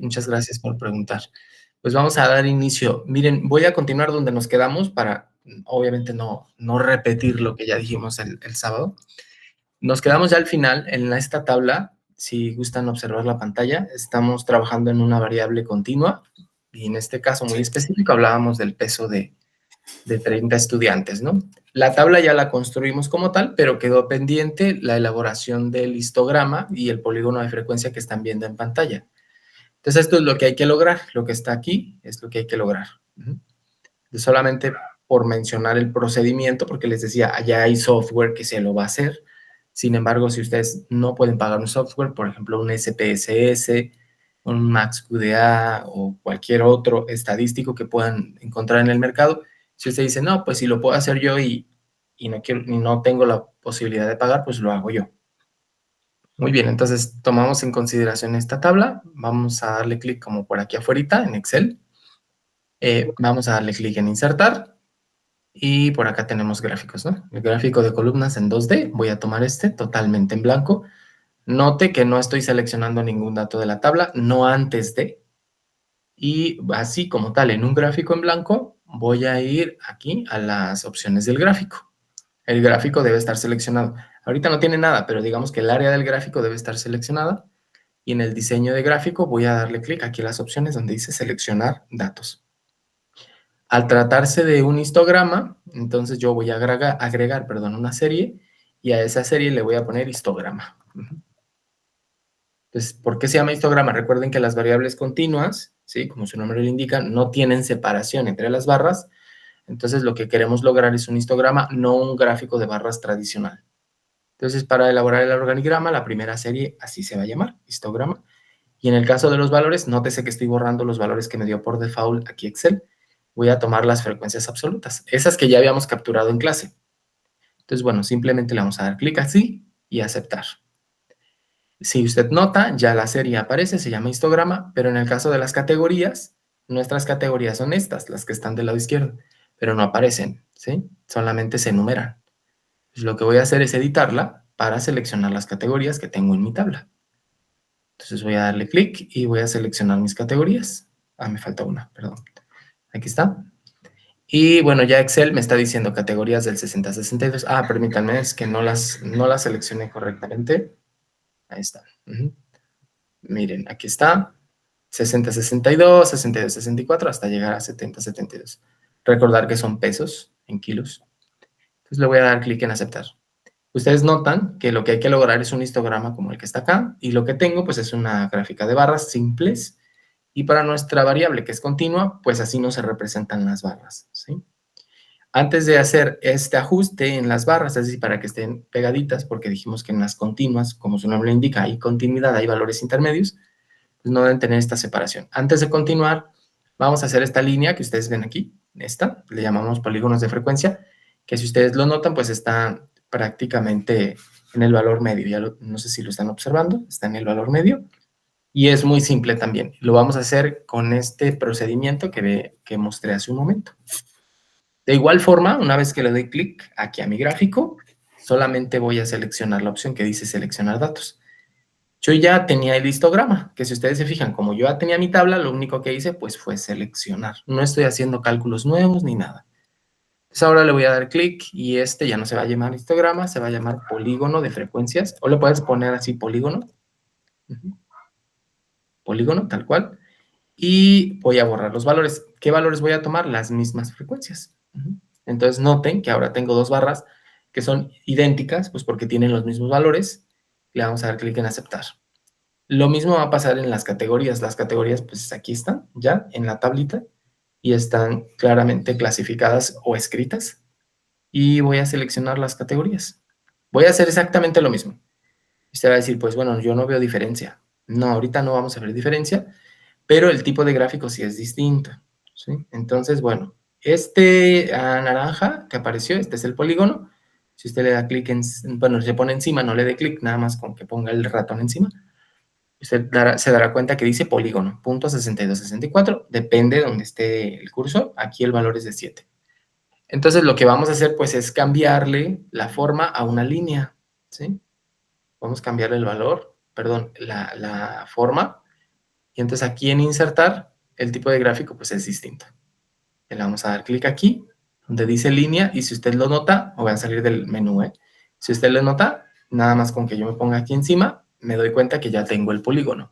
Muchas gracias por preguntar. Pues vamos a dar inicio. Miren, voy a continuar donde nos quedamos para, obviamente, no repetir lo que ya dijimos el sábado. Nos quedamos ya al final en esta tabla. Si gustan observar la pantalla, estamos trabajando en una variable continua y en este caso muy específico hablábamos del peso de 30 estudiantes, ¿no? La tabla ya la construimos como tal, pero quedó pendiente la elaboración del histograma y el polígono de frecuencia que están viendo en pantalla. Entonces, esto es lo que hay que lograr. Lo que está aquí es lo que hay que lograr. Solamente por mencionar el procedimiento, porque les decía, allá hay software que se lo va a hacer. Sin embargo, si ustedes no pueden pagar un software, por ejemplo, un SPSS, un MaxQDA o cualquier otro estadístico que puedan encontrar en el mercado, si usted dice, no, pues si lo puedo hacer yo y no tengo la posibilidad de pagar, pues lo hago yo. Muy bien, entonces tomamos en consideración esta tabla. Vamos a darle clic como por aquí afuera en Excel. Vamos a darle clic en insertar. Y por acá tenemos gráficos, ¿no? El gráfico de columnas en 2D. Voy a tomar este totalmente en blanco. Note que no estoy seleccionando ningún dato de la tabla, no antes de. Y así como tal, en un gráfico en blanco, voy a ir aquí a las opciones del gráfico. El gráfico debe estar seleccionado. Ahorita no tiene nada, pero digamos que el área del gráfico debe estar seleccionada. Y en el diseño de gráfico voy a darle clic aquí a las opciones donde dice seleccionar datos. Al tratarse de un histograma, entonces yo voy a agregar una serie y a esa serie le voy a poner histograma. Entonces, ¿por qué se llama histograma? Recuerden que las variables continuas, ¿sí? Como su nombre lo indica, no tienen separación entre las barras. Entonces, lo que queremos lograr es un histograma, no un gráfico de barras tradicional. Entonces, para elaborar el organigrama, la primera serie así se va a llamar, histograma. Y en el caso de los valores, nótese que estoy borrando los valores que me dio por default aquí Excel. Voy a tomar las frecuencias absolutas, esas que ya habíamos capturado en clase. Entonces, bueno, simplemente le vamos a dar clic así y aceptar. Si usted nota, ya la serie aparece, se llama histograma, pero en el caso de las categorías, nuestras categorías son estas, las que están del lado izquierdo, pero no aparecen, ¿sí? Solamente se enumeran. Pues lo que voy a hacer es editarla para seleccionar las categorías que tengo en mi tabla. Entonces voy a darle clic y voy a seleccionar mis categorías. Me falta una, perdón. Aquí está. Y bueno, ya Excel me está diciendo categorías del 60 a 62. Permítanme, es que no las seleccioné correctamente. Ahí está. Miren, aquí está. 60 a 62, 62 a 64, hasta llegar a 70 a 72. Recordar que son pesos en kilos. Entonces le voy a dar clic en aceptar. Ustedes notan que lo que hay que lograr es un histograma como el que está acá, y lo que tengo pues es una gráfica de barras simples, y para nuestra variable que es continua, pues así no se representan las barras, ¿sí? Antes de hacer este ajuste en las barras, es decir, para que estén pegaditas, porque dijimos que en las continuas, como su nombre lo indica, hay continuidad, hay valores intermedios, pues no deben tener esta separación. Antes de continuar, vamos a hacer esta línea que ustedes ven aquí, esta, le llamamos polígonos de frecuencia, que si ustedes lo notan, pues está prácticamente en el valor medio. No sé si lo están observando, está en el valor medio. Y es muy simple también. Lo vamos a hacer con este procedimiento que mostré hace un momento. De igual forma, una vez que le doy clic aquí a mi gráfico, solamente voy a seleccionar la opción que dice seleccionar datos. Yo ya tenía el histograma, que si ustedes se fijan, como yo ya tenía mi tabla, lo único que hice pues fue seleccionar. No estoy haciendo cálculos nuevos ni nada. Entonces ahora le voy a dar clic y este ya no se va a llamar histograma, se va a llamar polígono de frecuencias, o le puedes poner así polígono. Polígono, tal cual. Y voy a borrar los valores. ¿Qué valores voy a tomar? Las mismas frecuencias. Entonces noten que ahora tengo dos barras que son idénticas, pues porque tienen los mismos valores. Le vamos a dar clic en aceptar. Lo mismo va a pasar en las categorías. Las categorías, pues aquí están, ya en la tablita, y están claramente clasificadas o escritas. Y voy a seleccionar las categorías. Voy a hacer exactamente lo mismo. Usted va a decir, pues bueno, yo no veo diferencia. No, ahorita no vamos a ver diferencia, pero el tipo de gráfico sí es distinto, ¿sí? Entonces, bueno, este naranja que apareció, este es el polígono. Si usted le da clic bueno, se pone encima, no le dé clic, nada más con que ponga el ratón encima. Usted se dará cuenta que dice polígono, punto 6264, depende de donde esté el cursor. Aquí el valor es de 7. Entonces, lo que vamos a hacer, pues, es cambiarle la forma a una línea, ¿sí? Vamos a cambiarle el valor, perdón, la forma Y entonces aquí en insertar, el tipo de gráfico pues es distinto. Le vamos a dar clic aquí, donde dice línea, y si usted lo nota, o voy a salir del menú, si usted lo nota, nada más con que yo me ponga aquí encima, me doy cuenta que ya tengo el polígono.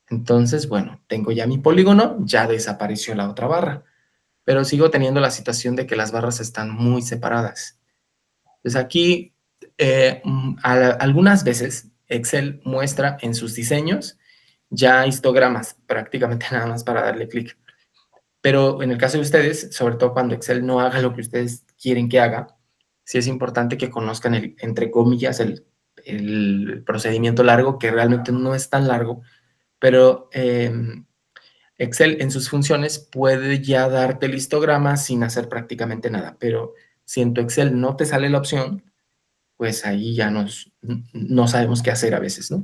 Entonces, bueno, tengo ya mi polígono, ya desapareció la otra barra, pero sigo teniendo la situación de que las barras están muy separadas. Entonces aquí, algunas veces, Excel muestra en sus diseños ya histogramas, prácticamente nada más para darle clic. Pero en el caso de ustedes, sobre todo cuando Excel no haga lo que ustedes quieren que haga, sí es importante que conozcan, entre comillas, el procedimiento largo, que realmente no es tan largo, pero Excel en sus funciones puede ya darte el histograma sin hacer prácticamente nada, pero si en tu Excel no te sale la opción, pues ahí ya no sabemos qué hacer a veces, ¿no?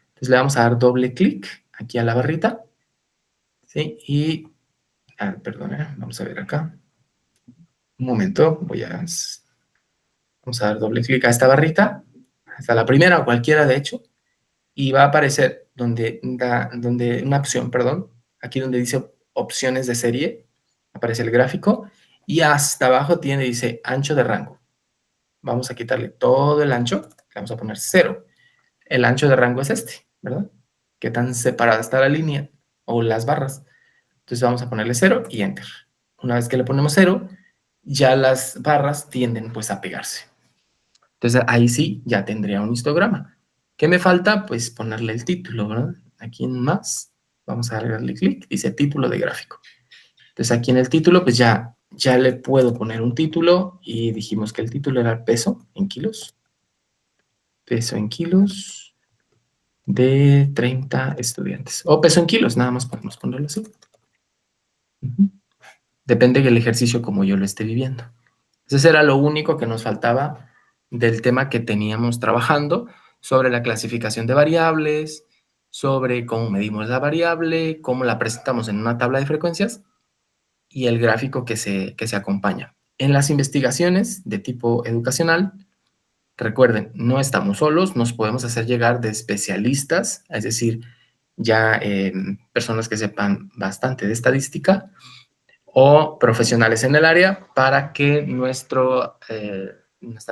Entonces le vamos a dar doble clic aquí a la barrita, ¿sí? Y, perdón, vamos a ver acá. Un momento, vamos a dar doble clic a esta barrita, hasta la primera o cualquiera de hecho, y va a aparecer donde una opción, perdón, aquí donde dice opciones de serie, aparece el gráfico, y hasta abajo dice ancho de rango. Vamos a quitarle todo el ancho, le vamos a poner 0. El ancho de rango es este, ¿verdad? Qué tan separada está la línea o las barras. Entonces vamos a ponerle 0 y enter. Una vez que le ponemos 0, ya las barras tienden pues a pegarse. Entonces ahí sí ya tendría un histograma. ¿Qué me falta? Pues ponerle el título, ¿verdad? Aquí en más, vamos a darle clic, dice título de gráfico. Entonces aquí en el título pues ya le puedo poner un título y dijimos que el título era peso en kilos. Peso en kilos de 30 estudiantes. O peso en kilos, nada más podemos ponerlo así. Depende del ejercicio como yo lo esté viviendo. Ese era lo único que nos faltaba del tema que teníamos trabajando sobre la clasificación de variables, sobre cómo medimos la variable, cómo la presentamos en una tabla de frecuencias y el gráfico que se acompaña. En las investigaciones de tipo educacional, recuerden, no estamos solos, nos podemos hacer llegar de especialistas, es decir, ya personas que sepan bastante de estadística, o profesionales en el área para que nuestra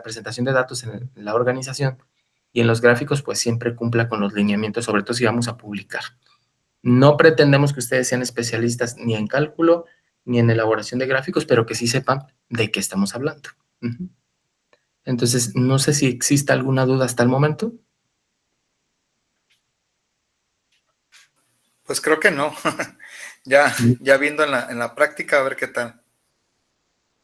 presentación de datos en la organización y en los gráficos pues siempre cumpla con los lineamientos, sobre todo si vamos a publicar. No pretendemos que ustedes sean especialistas ni en cálculo ni en elaboración de gráficos, pero que sí sepan de qué estamos hablando. Entonces, no sé si existe alguna duda hasta el momento. Pues creo que no. ya viendo en la práctica, a ver qué tal.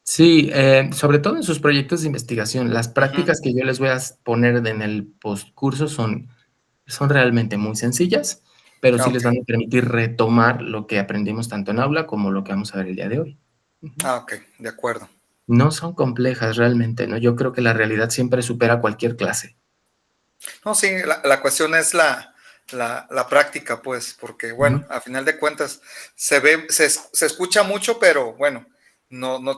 Sí, sobre todo en sus proyectos de investigación. Las prácticas que yo les voy a poner en el postcurso son realmente muy sencillas, pero sí les van a permitir retomar lo que aprendimos tanto en aula como lo que vamos a ver el día de hoy. Ok, de acuerdo. No son complejas realmente, ¿no? Yo creo que la realidad siempre supera cualquier clase. No, sí, la cuestión es la práctica, pues, porque, bueno, a final de cuentas, se escucha mucho, pero bueno,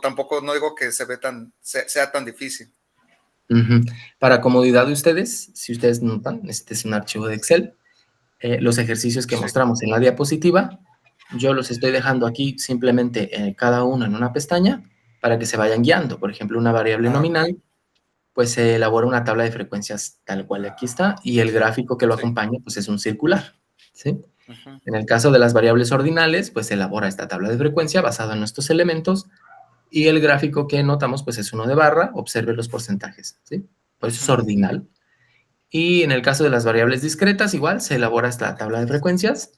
tampoco, no digo que sea tan difícil. Para comodidad de ustedes, si ustedes notan, este es un archivo de Excel. Los ejercicios que mostramos en la diapositiva, yo los estoy dejando aquí simplemente cada uno en una pestaña para que se vayan guiando. Por ejemplo, una variable nominal, pues se elabora una tabla de frecuencias tal cual aquí está, y el gráfico que lo acompaña, pues es un circular, ¿sí? En el caso de las variables ordinales, pues se elabora esta tabla de frecuencia basada en estos elementos, y el gráfico que notamos, pues es uno de barra, observe los porcentajes, ¿sí? Por eso es ordinal. Y en el caso de las variables discretas, igual, se elabora esta tabla de frecuencias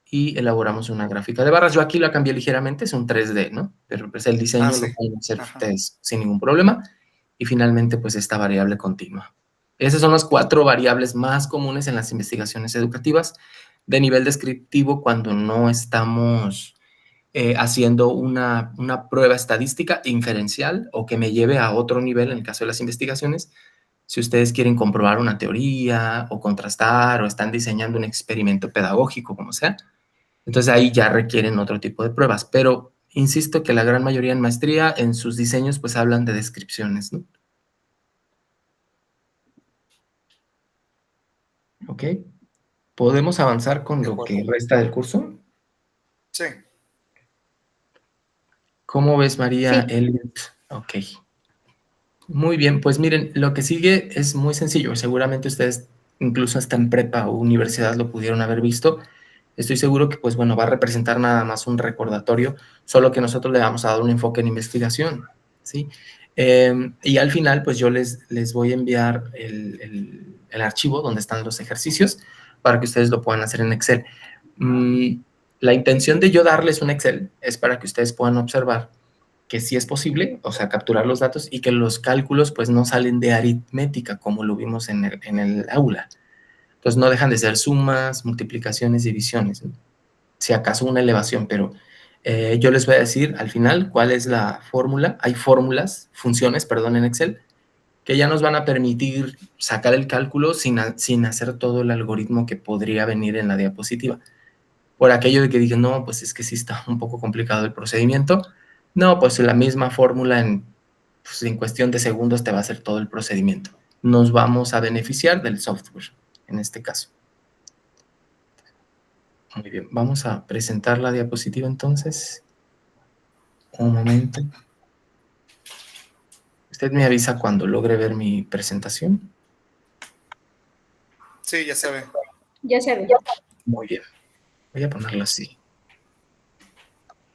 y elaboramos una gráfica de barras. Yo aquí la cambié ligeramente, es un 3D, ¿no? Pero pues el diseño lo pueden hacer ustedes sin ningún problema. Y finalmente, pues esta variable continua. Esas son las 4 variables más comunes en las investigaciones educativas de nivel descriptivo cuando no estamos haciendo una prueba estadística inferencial o que me lleve a otro nivel en el caso de las investigaciones. Si ustedes quieren comprobar una teoría o contrastar o están diseñando un experimento pedagógico, como sea, entonces ahí ya requieren otro tipo de pruebas. Pero insisto que la gran mayoría en maestría, en sus diseños, pues hablan de descripciones, ¿no? ¿Ok? ¿Podemos avanzar con De lo acuerdo. que resta del curso? Sí. ¿Cómo ves, María Sí. Elliot? Ok. Muy bien, pues miren, lo que sigue es muy sencillo. Seguramente ustedes, incluso hasta en prepa o universidad, lo pudieron haber visto. Estoy seguro que, pues bueno, va a representar nada más un recordatorio, solo que nosotros le vamos a dar un enfoque en investigación, ¿sí? Y al final, pues yo les voy a enviar el archivo donde están los ejercicios para que ustedes lo puedan hacer en Excel. La intención de yo darles un Excel es para que ustedes puedan observar que sí es posible, o sea, capturar los datos y que los cálculos pues no salen de aritmética como lo vimos en el aula. Entonces no dejan de ser sumas, multiplicaciones, divisiones, ¿no? Si acaso una elevación, pero yo les voy a decir al final cuál es la fórmula. Hay fórmulas, funciones, perdón, en Excel, que ya nos van a permitir sacar el cálculo sin hacer todo el algoritmo que podría venir en la diapositiva. Por aquello de que dije, no, pues es que sí está un poco complicado el procedimiento. No, pues la misma fórmula pues en cuestión de segundos te va a hacer todo el procedimiento. Nos vamos a beneficiar del software, en este caso. Muy bien, vamos a presentar la diapositiva entonces. Un momento. Usted me avisa cuando logre ver mi presentación. Sí, ya se ve. Ya se ve. Muy bien, voy a ponerlo así.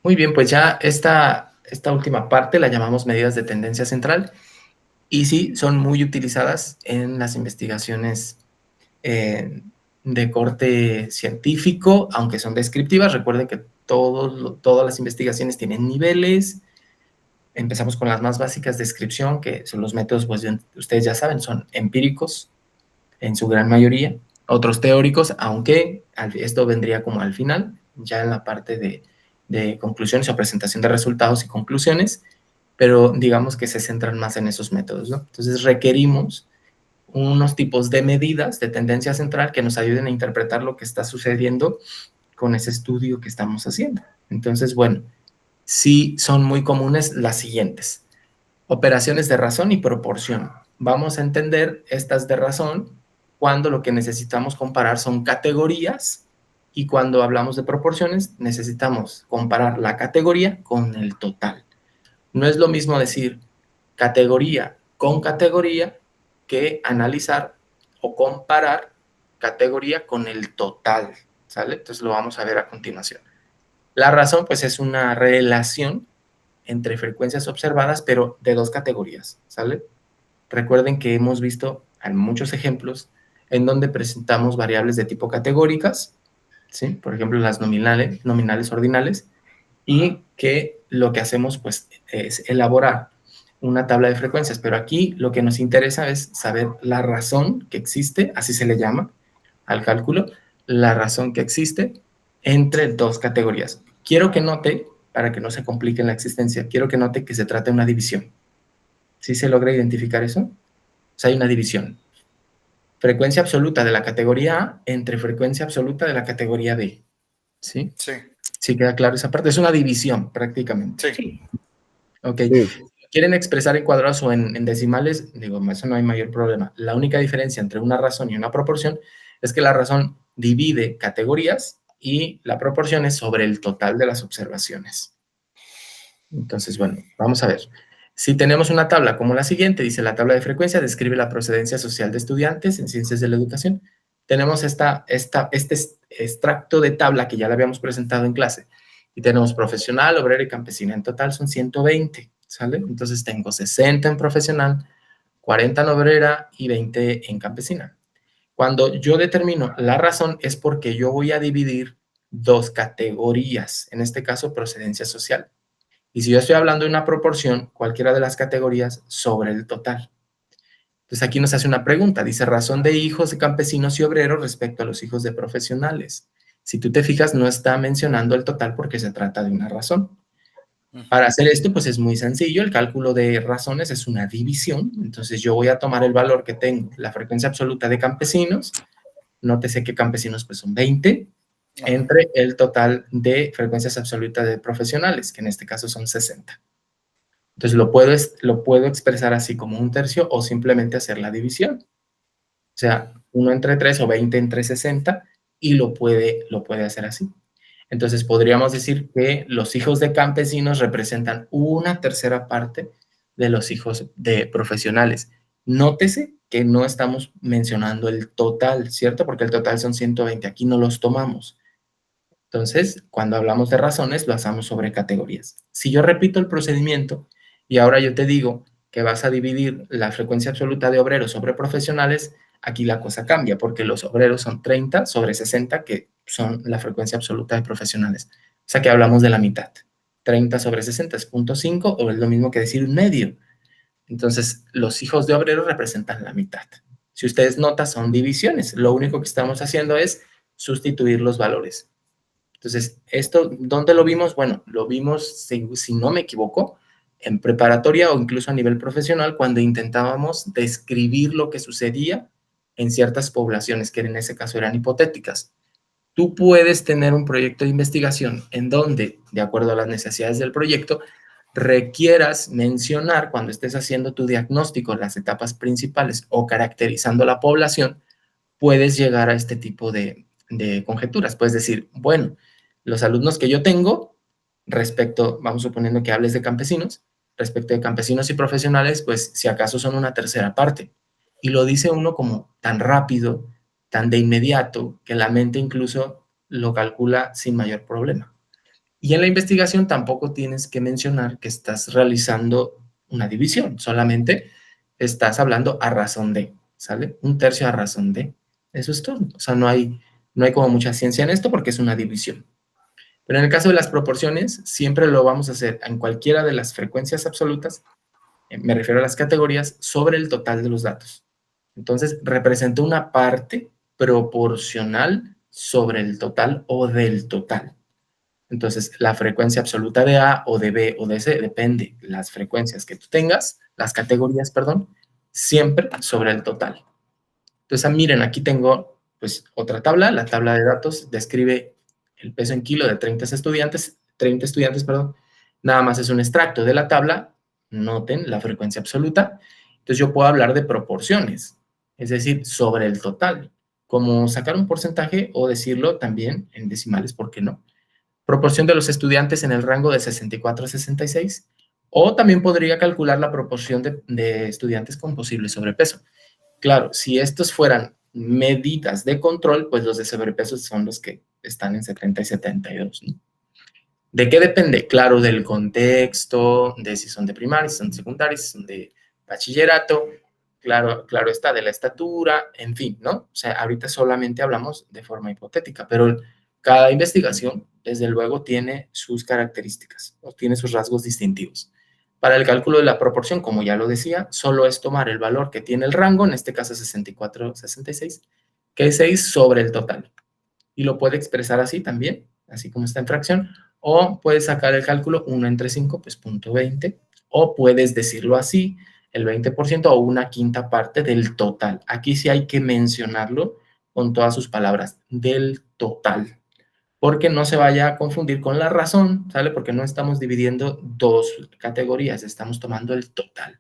Muy bien, pues ya esta última parte la llamamos medidas de tendencia central y sí, son muy utilizadas en las investigaciones de corte científico, aunque son descriptivas. Recuerden que todas las investigaciones tienen niveles. Empezamos con las más básicas, descripción, que son los métodos, pues ustedes ya saben, son empíricos en su gran mayoría, otros teóricos, aunque esto vendría como al final, ya en la parte de conclusiones o presentación de resultados y conclusiones, pero digamos que se centran más en esos métodos, ¿no? Entonces requerimos unos tipos de medidas de tendencia central que nos ayuden a interpretar lo que está sucediendo con ese estudio que estamos haciendo. Entonces, bueno, sí son muy comunes las siguientes. Operaciones de razón y proporción. Vamos a entender estas de razón cuando lo que necesitamos comparar son categorías y cuando hablamos de proporciones necesitamos comparar la categoría con el total. No es lo mismo decir categoría con categoría que analizar o comparar categoría con el total, ¿sale? Entonces lo vamos a ver a continuación. La razón, pues, es una relación entre frecuencias observadas, pero de dos categorías, ¿sale? Recuerden que hemos visto muchos ejemplos en donde presentamos variables de tipo categóricas, ¿sí? Por ejemplo, las nominales ordinales, y que lo que hacemos, pues, es elaborar una tabla de frecuencias, pero aquí lo que nos interesa es saber la razón que existe, así se le llama al cálculo, la razón que existe entre dos categorías. Quiero que note, para que no se complique en la existencia, quiero que note que se trata de una división. ¿Sí se logra identificar eso? O sea, hay una división. Frecuencia absoluta de la categoría A entre frecuencia absoluta de la categoría B. ¿Sí? Sí. ¿Sí queda claro esa parte? Es una división, prácticamente. Sí. Ok. Sí. ¿Quieren expresar en cuadrados o en decimales? Digo, eso no hay mayor problema. La única diferencia entre una razón y una proporción es que la razón divide categorías y la proporción es sobre el total de las observaciones. Entonces, bueno, vamos a ver. Si tenemos una tabla como la siguiente, dice la tabla de frecuencia, describe la procedencia social de estudiantes en ciencias de la educación. Tenemos este extracto de tabla que ya la habíamos presentado en clase. Y tenemos profesional, obrera y campesina. En total son 120, ¿sale? Entonces tengo 60 en profesional, 40 en obrera y 20 en campesina. Cuando yo determino la razón es porque yo voy a dividir dos categorías, en este caso procedencia social. Y si yo estoy hablando de una proporción, cualquiera de las categorías sobre el total. Entonces aquí nos hace una pregunta, dice razón de hijos de campesinos y obreros respecto a los hijos de profesionales. Si tú te fijas, no está mencionando el total porque se trata de una razón. Para hacer esto, pues es muy sencillo, el cálculo de razones es una división, entonces yo voy a tomar el valor que tengo, la frecuencia absoluta de campesinos, nótese que campesinos pues son 20, entre el total de frecuencias absolutas de profesionales, que en este caso son 60. Entonces lo puedo expresar así como un tercio o simplemente hacer la división. O sea, 1 entre 3 o 20 entre 60 y lo puede hacer así. Entonces, podríamos decir que los hijos de campesinos representan una tercera parte de los hijos de profesionales. Nótese que no estamos mencionando el total, ¿cierto? Porque el total son 120, aquí no los tomamos. Entonces, cuando hablamos de razones, lo hacemos sobre categorías. Si yo repito el procedimiento y ahora yo te digo que vas a dividir la frecuencia absoluta de obreros sobre profesionales, aquí la cosa cambia porque los obreros son 30 sobre 60, que son la frecuencia absoluta de profesionales. O sea que hablamos de la mitad. 30 sobre 60 es 0.5 o es lo mismo que decir un medio. Entonces, los hijos de obreros representan la mitad. Si ustedes notan, son divisiones. Lo único que estamos haciendo es sustituir los valores. Entonces, ¿esto dónde lo vimos? Bueno, lo vimos, si no me equivoco, en preparatoria o incluso a nivel profesional, cuando intentábamos describir lo que sucedía en ciertas poblaciones, que en ese caso eran hipotéticas. Tú puedes tener un proyecto de investigación en donde, de acuerdo a las necesidades del proyecto, requieras mencionar cuando estés haciendo tu diagnóstico, las etapas principales o caracterizando la población, puedes llegar a este tipo de conjeturas. Puedes decir, bueno, los alumnos que yo tengo respecto, vamos suponiendo que hables de campesinos, respecto de campesinos y profesionales, pues si acaso son una tercera parte. Y lo dice uno como tan rápido, tan de inmediato, que la mente incluso lo calcula sin mayor problema. Y en la investigación tampoco tienes que mencionar que estás realizando una división, solamente estás hablando a razón de, ¿sale? Un tercio a razón de. Eso es todo. O sea, no hay como mucha ciencia en esto porque es una división. Pero en el caso de las proporciones, siempre lo vamos a hacer en cualquiera de las frecuencias absolutas, me refiero a las categorías, sobre el total de los datos. Entonces, representa una parte proporcional sobre el total o del total. Entonces, la frecuencia absoluta de A o de B o de C, depende las frecuencias que tú tengas, las categorías, perdón, siempre sobre el total. Entonces, miren, aquí tengo pues otra tabla. La tabla de datos describe el peso en kilo de 30 estudiantes, perdón. Nada más es un extracto de la tabla. Noten la frecuencia absoluta. Entonces, yo puedo hablar de proporciones, es decir, sobre el total, como sacar un porcentaje o decirlo también en decimales, ¿por qué no? Proporción de los estudiantes en el rango de 64 a 66, o también podría calcular la proporción de estudiantes con posible sobrepeso. Claro, si estos fueran medidas de control, pues los de sobrepeso son los que están en 70 y 72, ¿no? ¿De qué depende? Claro, del contexto, de si son de primaria, si son de secundaria, si son de bachillerato, claro está, de la estatura, en fin, ¿no? O sea, ahorita solamente hablamos de forma hipotética, pero cada investigación, desde luego, tiene sus características, o tiene sus rasgos distintivos. Para el cálculo de la proporción, como ya lo decía, solo es tomar el valor que tiene el rango, en este caso 64, 66, que es 6 sobre el total. Y lo puede expresar así también, así como está en fracción, o puedes sacar el cálculo 1 entre 5, pues 0.20, o puedes decirlo así, el 20% o una quinta parte del total. Aquí sí hay que mencionarlo con todas sus palabras, del total, porque no se vaya a confundir con la razón, ¿sale? Porque no estamos dividiendo dos categorías, estamos tomando el total.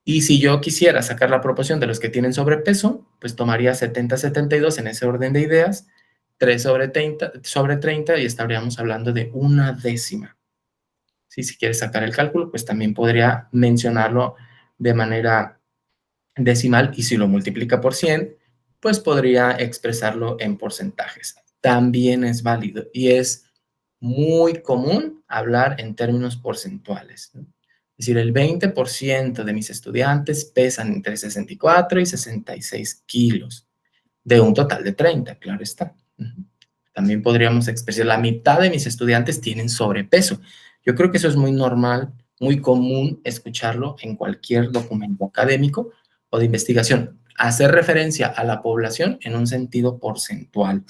Y si yo quisiera sacar la proporción de los que tienen sobrepeso, pues tomaría 70-72 en ese orden de ideas, 3 sobre 30 y estaríamos hablando de una décima. ¿Sí? Si quieres sacar el cálculo, pues también podría mencionarlo de manera decimal y si lo multiplica por 100, pues podría expresarlo en porcentajes. También es válido y es muy común hablar en términos porcentuales, ¿no? Es decir, el 20% de mis estudiantes pesan entre 64 y 66 kilos, de un total de 30, claro está. También podríamos expresar, la mitad de mis estudiantes tienen sobrepeso. Yo creo que eso es muy normal, muy común escucharlo en cualquier documento académico o de investigación. Hacer referencia a la población en un sentido porcentual,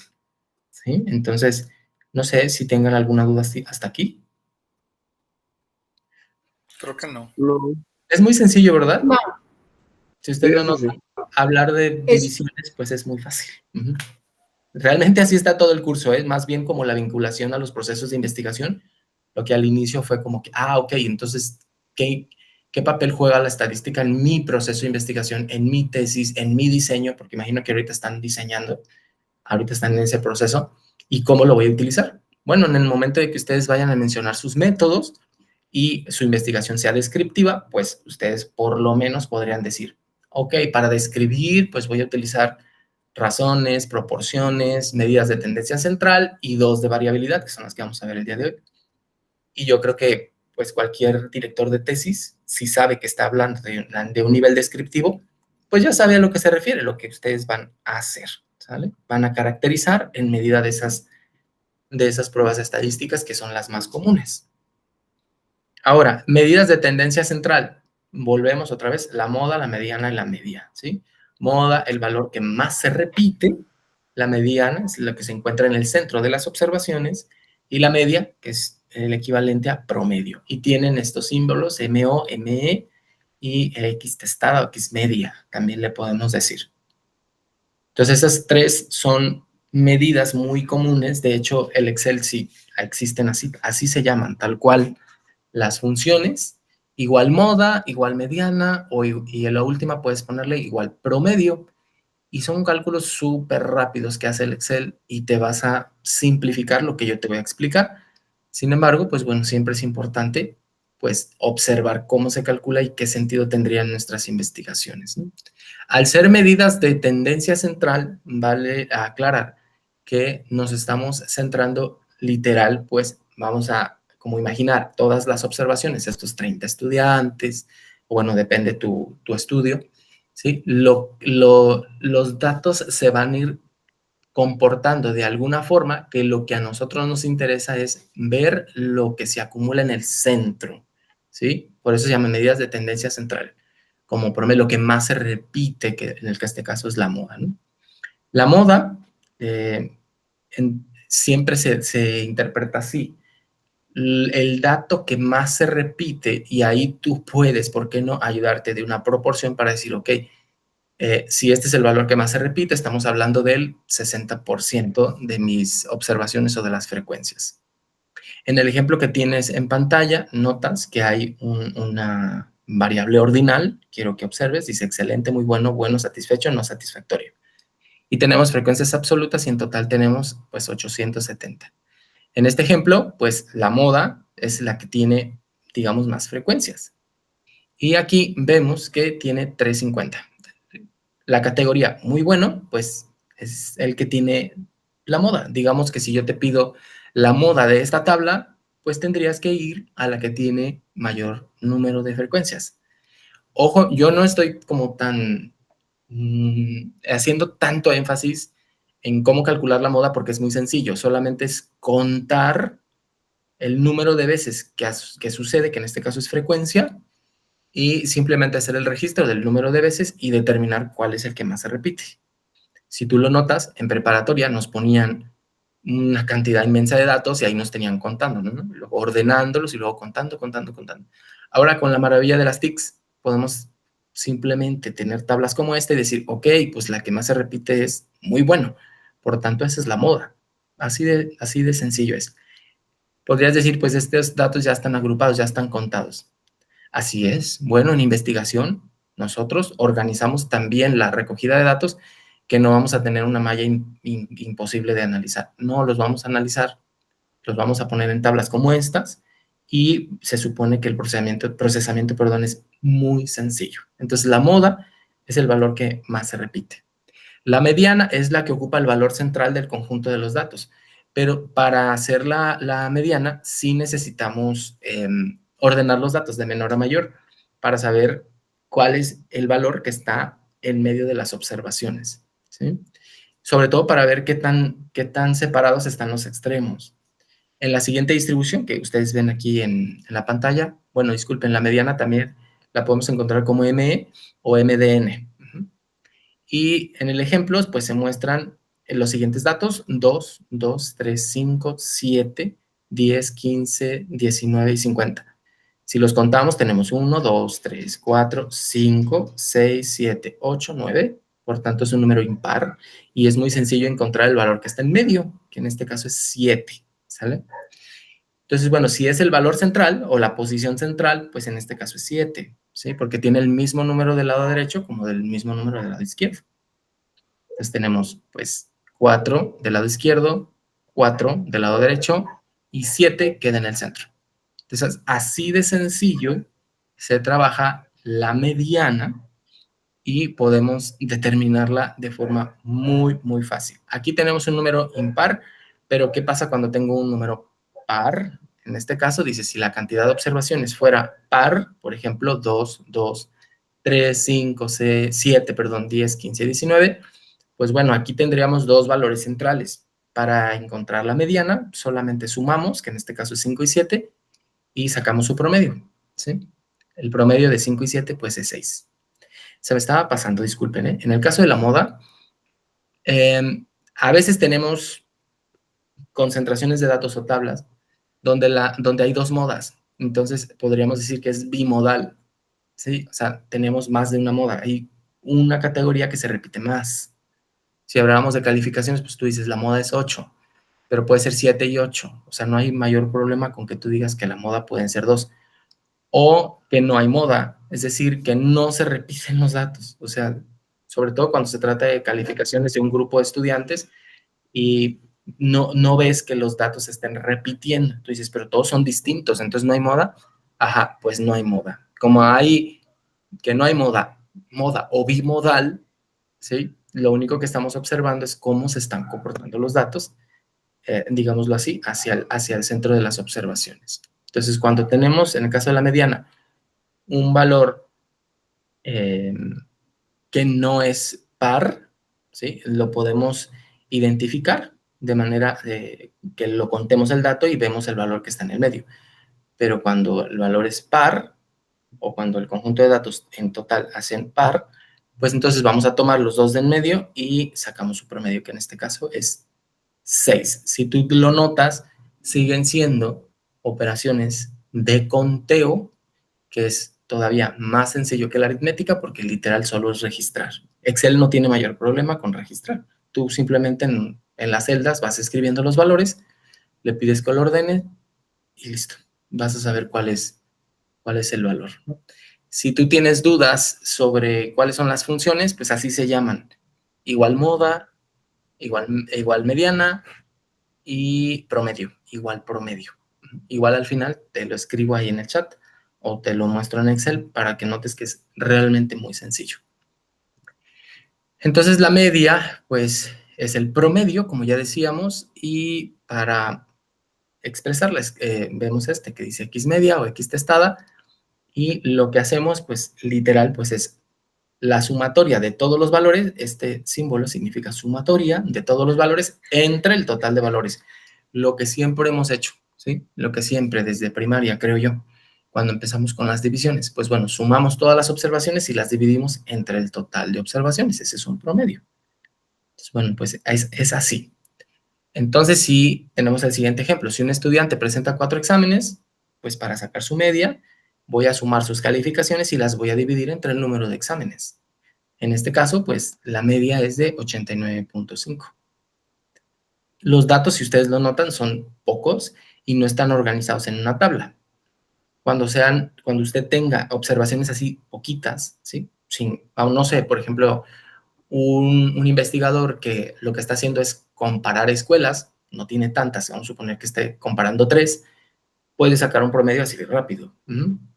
¿sí? Entonces, no sé si tengan alguna duda hasta aquí. Creo que no. Es muy sencillo, ¿verdad? No, Si usted no nota, hablar de divisiones, pues es muy fácil. Realmente así está todo el curso, es más bien como la vinculación a los procesos de investigación, lo que al inicio fue como que, ok, entonces, ¿qué papel juega la estadística en mi proceso de investigación, en mi tesis, en mi diseño? Porque imagino que ahorita están diseñando. ahorita están en ese proceso. ¿Y cómo lo voy a utilizar? Bueno, en el momento de que ustedes vayan a mencionar sus métodos y su investigación sea descriptiva, pues ustedes por lo menos podrían decir, ok, para describir, pues voy a utilizar razones, proporciones, medidas de tendencia central y 2 de variabilidad, que son las que vamos a ver el día de hoy. Y yo creo que pues cualquier director de tesis, si sabe que está hablando de un nivel descriptivo, pues ya sabe a lo que se refiere, lo que ustedes van a hacer, ¿sale? Van a caracterizar en medida de esas pruebas estadísticas que son las más comunes. Ahora, medidas de tendencia central. Volvemos otra vez, la moda, la mediana y la media, ¿sí? Moda, el valor que más se repite, la mediana es la que se encuentra en el centro de las observaciones, y la media, que es el equivalente a promedio. Y tienen estos símbolos, MO, ME y X testada o X media, también le podemos decir. Entonces, esas tres son medidas muy comunes. De hecho, el Excel sí existen así se llaman, tal cual las funciones, igual moda, igual mediana, y en la última puedes ponerle igual promedio. Y son cálculos súper rápidos que hace el Excel y te vas a simplificar lo que yo te voy a explicar. Sin embargo, pues bueno, siempre es importante pues observar cómo se calcula y qué sentido tendrían nuestras investigaciones, ¿no? Al ser medidas de tendencia central, vale aclarar que nos estamos centrando literal, pues vamos a como imaginar todas las observaciones, estos 30 estudiantes, o bueno, depende tu estudio, ¿sí? Los datos se van a ir comportando de alguna forma que lo que a nosotros nos interesa es ver lo que se acumula en el centro, ¿sí? Por eso se llaman medidas de tendencia central, como por ejemplo lo que más se repite, que en este caso es la moda, ¿no? La moda siempre se interpreta así. El dato que más se repite, y ahí tú puedes, ¿por qué no?, ayudarte de una proporción para decir, ok, si este es el valor que más se repite, estamos hablando del 60% de mis observaciones o de las frecuencias. En el ejemplo que tienes en pantalla, notas que hay una variable ordinal, quiero que observes, dice excelente, muy bueno, bueno, satisfecho, no satisfactorio. Y tenemos frecuencias absolutas y en total tenemos pues 870. En este ejemplo, pues la moda es la que tiene, digamos, más frecuencias. Y aquí vemos que tiene 350. La categoría muy bueno, pues es el que tiene la moda. Digamos que si yo te pido la moda de esta tabla, pues tendrías que ir a la que tiene mayor número de frecuencias. Ojo, yo no estoy como tan haciendo tanto énfasis en cómo calcular la moda porque es muy sencillo. Solamente es contar el número de veces que sucede, que en este caso es frecuencia, y simplemente hacer el registro del número de veces y determinar cuál es el que más se repite. Si tú lo notas, en preparatoria nos ponían una cantidad inmensa de datos y ahí nos tenían contando, ¿no? Luego ordenándolos y luego contando. Ahora, con la maravilla de las TICs, podemos simplemente tener tablas como esta y decir, ok, pues la que más se repite es muy bueno, por tanto, esa es la moda. Así de sencillo es. Podrías decir, pues estos datos ya están agrupados, ya están contados. Así es. Bueno, en investigación, nosotros organizamos también la recogida de datos que no vamos a tener una malla imposible de analizar. No los vamos a analizar, los vamos a poner en tablas como estas y se supone que el procesamiento, perdón, es muy sencillo. Entonces, la moda es el valor que más se repite. La mediana es la que ocupa el valor central del conjunto de los datos, pero para hacer la mediana sí necesitamos ordenar los datos de menor a mayor para saber cuál es el valor que está en medio de las observaciones, ¿sí? Sobre todo para ver qué tan separados están los extremos. En la siguiente distribución que ustedes ven aquí en la pantalla, bueno, disculpen, la mediana también la podemos encontrar como ME o MDN. Y en el ejemplo, pues se muestran los siguientes datos: 2, 2, 3, 5, 7, 10, 15, 19 y 50. Si los contamos, tenemos 1, 2, 3, 4, 5, 6, 7, 8, 9. Por tanto, es un número impar y es muy sencillo encontrar el valor que está en medio, que en este caso es 7, ¿sale? Entonces, bueno, si es el valor central o la posición central, pues en este caso es 7, ¿sí? Porque tiene el mismo número del lado derecho como del mismo número del lado izquierdo. Entonces tenemos, pues, 4 del lado izquierdo, 4 del lado derecho y 7 queda en el centro. Entonces, así de sencillo se trabaja la mediana y podemos determinarla de forma muy, muy fácil. Aquí tenemos un número impar, pero ¿qué pasa cuando tengo un número par? En este caso dice, si la cantidad de observaciones fuera par, por ejemplo, 2, 2, 3, 5, 7, perdón, 10, 15, 19, pues bueno, aquí tendríamos dos valores centrales. Para encontrar la mediana, solamente sumamos, que en este caso es 5 y 7, y sacamos su promedio, ¿sí? El promedio de 5 y 7, pues es 6. Se me estaba pasando, disculpen, ¿eh? En el caso de la moda, a veces tenemos concentraciones de datos o tablas donde hay dos modas. Entonces, podríamos decir que es bimodal, ¿sí? O sea, tenemos más de una moda. Hay una categoría que se repite más. Si hablamos de calificaciones, pues tú dices, la moda es 8, pero puede ser 7 y 8. O sea, no hay mayor problema con que tú digas que la moda pueden ser 2. O que no hay moda, es decir, que no se repiten los datos. O sea, sobre todo cuando se trata de calificaciones de un grupo de estudiantes y no ves que los datos se estén repitiendo. Tú dices, pero todos son distintos, entonces no hay moda. Ajá, pues no hay moda. Como hay que no hay moda o bimodal, ¿sí? Lo único que estamos observando es cómo se están comportando los datos, digámoslo así, hacia el centro de las observaciones. Entonces, cuando tenemos, en el caso de la mediana, un valor eh, que no es par, ¿sí? Lo podemos identificar de manera que lo contemos el dato y vemos el valor que está en el medio. Pero cuando el valor es par, o cuando el conjunto de datos en total hacen par, pues entonces vamos a tomar los dos de en medio y sacamos su promedio, que en este caso es 6. Si tú lo notas, siguen siendo operaciones de conteo, que es todavía más sencillo que la aritmética porque literal solo es registrar. Excel no tiene mayor problema con registrar. Tú simplemente en las celdas vas escribiendo los valores, le pides que lo ordene y listo. Vas a saber cuál es el valor, ¿no? Si tú tienes dudas sobre cuáles son las funciones, pues así se llaman. Igual moda, igual mediana y promedio, igual promedio. Igual al final te lo escribo ahí en el chat o te lo muestro en Excel para que notes que es realmente muy sencillo. Entonces la media, pues es el promedio, como ya decíamos, y para expresarles, vemos este que dice X media o X testada, y lo que hacemos, pues literal, pues es la sumatoria de todos los valores. Este símbolo significa sumatoria de todos los valores entre el total de valores. Lo que siempre hemos hecho, ¿sí? Lo que siempre desde primaria, creo yo, cuando empezamos con las divisiones. Pues bueno, sumamos todas las observaciones y las dividimos entre el total de observaciones. Ese es un promedio. Entonces, bueno, pues es así. Entonces, si tenemos el siguiente ejemplo, si un estudiante presenta 4 exámenes, pues para sacar su media, voy a sumar sus calificaciones y las voy a dividir entre el número de exámenes. En este caso, pues la media es de 89.5. Los datos, si ustedes lo notan, son pocos y no están organizados en una tabla. Cuando usted tenga observaciones así poquitas, ¿sí? No sé, por ejemplo, un investigador que lo que está haciendo es comparar escuelas, no tiene tantas, vamos a suponer que esté comparando 3, puede sacar un promedio así de rápido.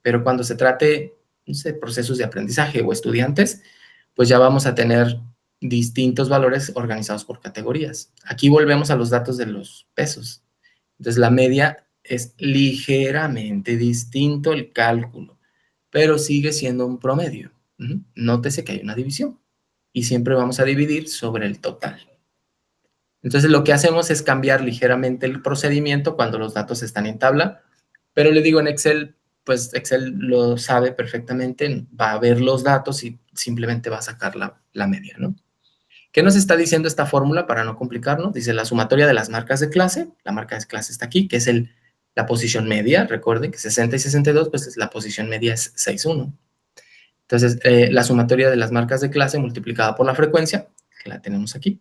Pero cuando se trate, no sé, procesos de aprendizaje o estudiantes, pues ya vamos a tener distintos valores organizados por categorías. Aquí volvemos a los datos de los pesos. Entonces, la media es ligeramente distinto el cálculo, pero sigue siendo un promedio. Nótese que hay una división y siempre vamos a dividir sobre el total. Entonces, lo que hacemos es cambiar ligeramente el procedimiento cuando los datos están en tabla, pero le digo en Excel, pues Excel lo sabe perfectamente, va a ver los datos y simplemente va a sacar la media, ¿no? ¿Qué nos está diciendo esta fórmula para no complicarnos? Dice la sumatoria de las marcas de clase, la marca de clase está aquí, que es la posición media, recuerden que 60 y 62, pues la posición media es 6,1. Entonces, la sumatoria de las marcas de clase multiplicada por la frecuencia, que la tenemos aquí.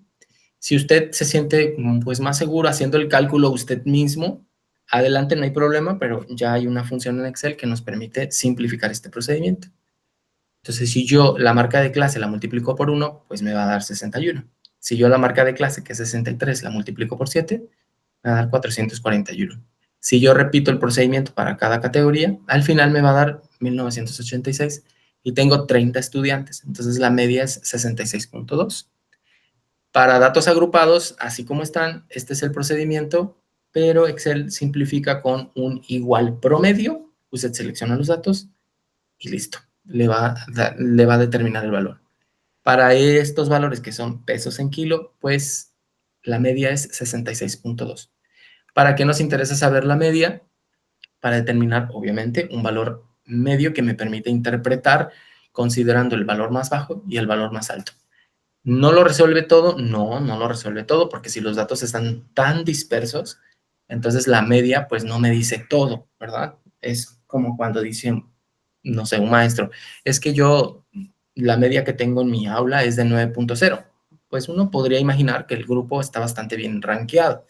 Si usted se siente pues más seguro haciendo el cálculo usted mismo, adelante, no hay problema, pero ya hay una función en Excel que nos permite simplificar este procedimiento. Entonces, si yo la marca de clase la multiplico por 1, pues me va a dar 61. Si yo la marca de clase, que es 63, la multiplico por 7, me va a dar 441. Si yo repito el procedimiento para cada categoría, al final me va a dar 1986 y tengo 30 estudiantes. Entonces la media es 66.2. Para datos agrupados, así como están, este es el procedimiento, pero Excel simplifica con un igual promedio. Usted selecciona los datos y listo, le va a determinar el valor. Para estos valores que son pesos en kilo, pues la media es 66.2. ¿Para qué nos interesa saber la media? Para determinar, obviamente, un valor medio que me permite interpretar considerando el valor más bajo y el valor más alto. ¿No lo resuelve todo? No, no lo resuelve todo, porque si los datos están tan dispersos, entonces la media pues no me dice todo, ¿verdad? Es como cuando dicen, no sé, un maestro, es que la media que tengo en mi aula es de 9.0. Pues uno podría imaginar que el grupo está bastante bien rankeado.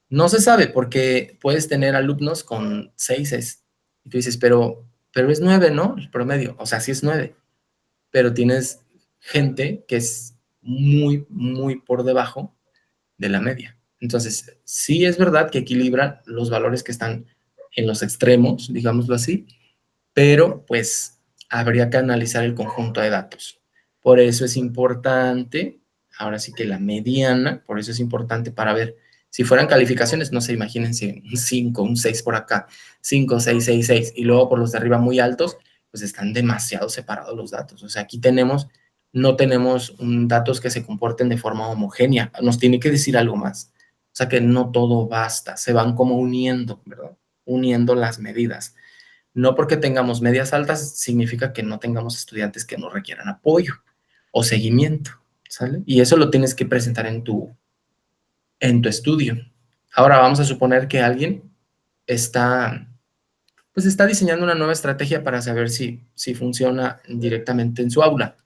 No se sabe porque puedes tener alumnos con 6 y tú dices, pero es 9, ¿no? El promedio, o sea, sí es 9, pero tienes gente que es muy, muy por debajo de la media. Entonces, sí es verdad que equilibran los valores que están en los extremos, digámoslo así, pero pues habría que analizar el conjunto de datos. Por eso es importante, ahora sí que la mediana, por eso es importante para ver, si fueran calificaciones, no se imagínense un 5, un 6 por acá, 5, 6, 6, 6, y luego por los de arriba muy altos, pues están demasiado separados los datos. O sea, aquí no tenemos datos que se comporten de forma homogénea, nos tiene que decir algo más. O sea, que no todo basta, se van como uniendo, ¿verdad? Uniendo las medidas. No porque tengamos medias altas significa que no tengamos estudiantes que no requieran apoyo o seguimiento, ¿sale? Y eso lo tienes que presentar en tu estudio. Ahora vamos a suponer que alguien está diseñando una nueva estrategia para saber si funciona directamente en su aula.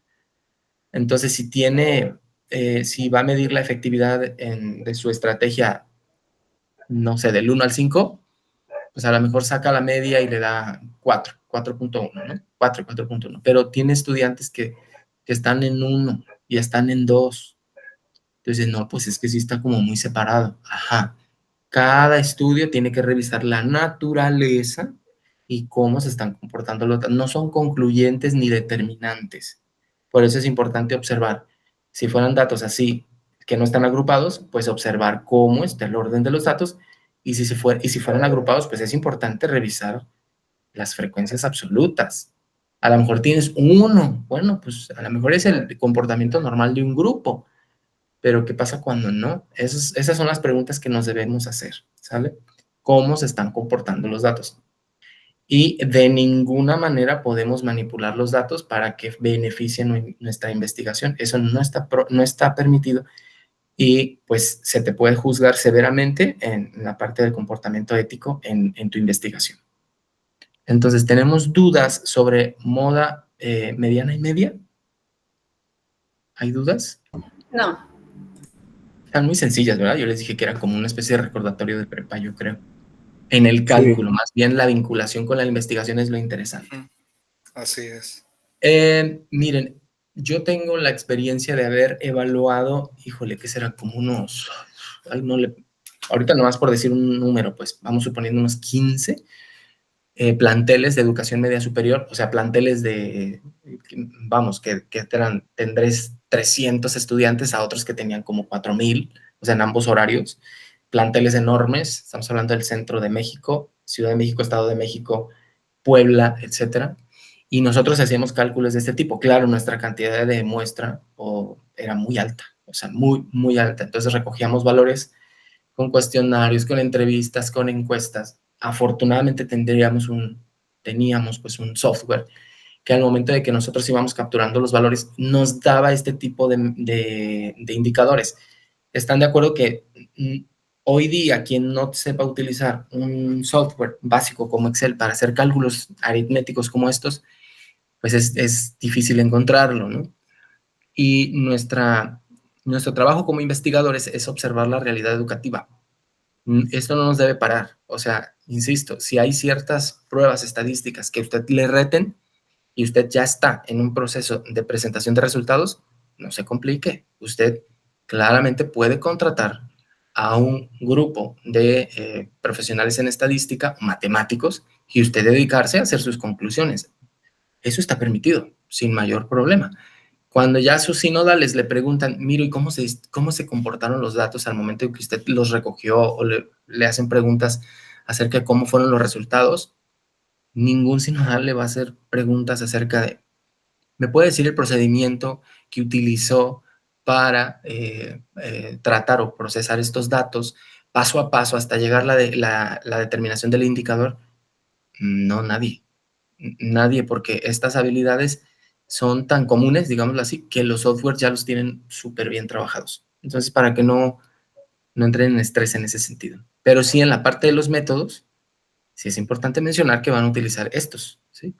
Entonces, si va a medir la efectividad de su estrategia, no sé, del 1 al 5, pues a lo mejor saca la media y le da 4.1, ¿no? 4.1. Pero tiene estudiantes que están en 1 y están en 2. Entonces, no, pues es que sí está como muy separado. Ajá. Cada estudio tiene que revisar la naturaleza y cómo se están comportando los datos. No son concluyentes ni determinantes. Por eso es importante observar. Si fueran datos así, que no están agrupados, pues observar cómo está el orden de los datos. Y si fueran agrupados, pues es importante revisar las frecuencias absolutas. A lo mejor tienes uno. Bueno, pues a lo mejor es el comportamiento normal de un grupo. Pero ¿qué pasa cuando no? Esas son las preguntas que nos debemos hacer, ¿sale? ¿Cómo se están comportando los datos? Y de ninguna manera podemos manipular los datos para que beneficien nuestra investigación. Eso no está permitido y pues se te puede juzgar severamente en la parte del comportamiento ético en tu investigación. Entonces, ¿tenemos dudas sobre moda mediana y media? ¿Hay dudas? No. Están muy sencillas, ¿verdad? Yo les dije que eran como una especie de recordatorio de prepa, yo creo. En el cálculo, más bien la vinculación con la investigación es lo interesante. Así es. Miren, yo tengo la experiencia de haber evaluado, híjole, ¿qué será? Como unos, ahorita nomás por decir un número, pues vamos suponiendo unos 15 planteles de educación media superior, o sea, planteles vamos, tendréis 300 estudiantes a otros que tenían como 4,000, o sea, en ambos horarios, planteles enormes, estamos hablando del centro de México, Ciudad de México, Estado de México, Puebla, etcétera, y nosotros hacíamos cálculos de este tipo. Claro, nuestra cantidad de muestra era muy alta, o sea, muy, muy alta, entonces recogíamos valores con cuestionarios, con entrevistas, con encuestas. Afortunadamente teníamos pues un software que al momento de que nosotros íbamos capturando los valores nos daba este tipo de indicadores. ¿Están de acuerdo que hoy día quien no sepa utilizar un software básico como Excel para hacer cálculos aritméticos como estos, pues es difícil encontrarlo, ¿no? Y nuestro trabajo como investigadores es observar la realidad educativa. Esto no nos debe parar. O sea, insisto, si hay ciertas pruebas estadísticas que usted le reten y usted ya está en un proceso de presentación de resultados, no se complique. Usted claramente puede contratar a un grupo de profesionales en estadística, matemáticos, y usted dedicarse a hacer sus conclusiones. Eso está permitido, sin mayor problema. Cuando ya sus sinodales le preguntan, mire, ¿y cómo se comportaron los datos al momento en que usted los recogió o le hacen preguntas acerca de cómo fueron los resultados? Ningún sinodal le va a hacer preguntas acerca de, ¿me puede decir el procedimiento que utilizó para tratar o procesar estos datos paso a paso hasta llegar a la determinación del indicador? No, nadie. Nadie, porque estas habilidades son tan comunes, digámoslo así, que los softwares ya los tienen súper bien trabajados. Entonces, para que no entren en estrés en ese sentido. Pero sí, en la parte de los métodos, sí es importante mencionar que van a utilizar estos, ¿sí?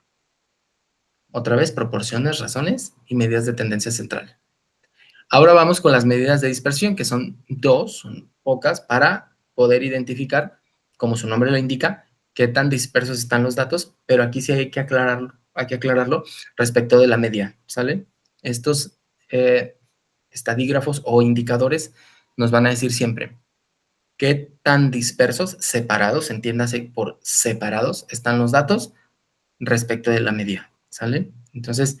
Otra vez, proporciones, razones y medidas de tendencia central. Ahora vamos con las medidas de dispersión, que son dos, son pocas, para poder identificar, como su nombre lo indica, qué tan dispersos están los datos, pero aquí sí hay que aclararlo respecto de la media, ¿sale? Estos estadígrafos o indicadores nos van a decir siempre qué tan dispersos, separados, entiéndase por separados, están los datos respecto de la media, ¿sale? Entonces,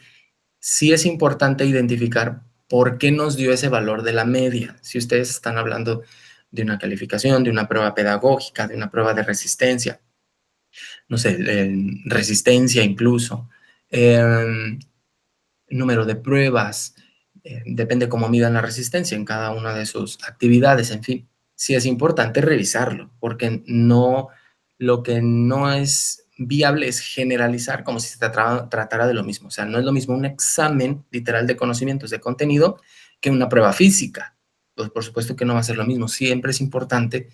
sí es importante identificar por qué nos dio ese valor de la media. Si ustedes están hablando de una calificación, de una prueba pedagógica, de una prueba de resistencia, no sé, resistencia incluso, número de pruebas, depende cómo midan la resistencia en cada una de sus actividades, en fin, sí es importante revisarlo, porque lo que no es viable es generalizar como si se tratara de lo mismo. O sea, no es lo mismo un examen literal de conocimientos de contenido que una prueba física. Pues por supuesto que no va a ser lo mismo. Siempre es importante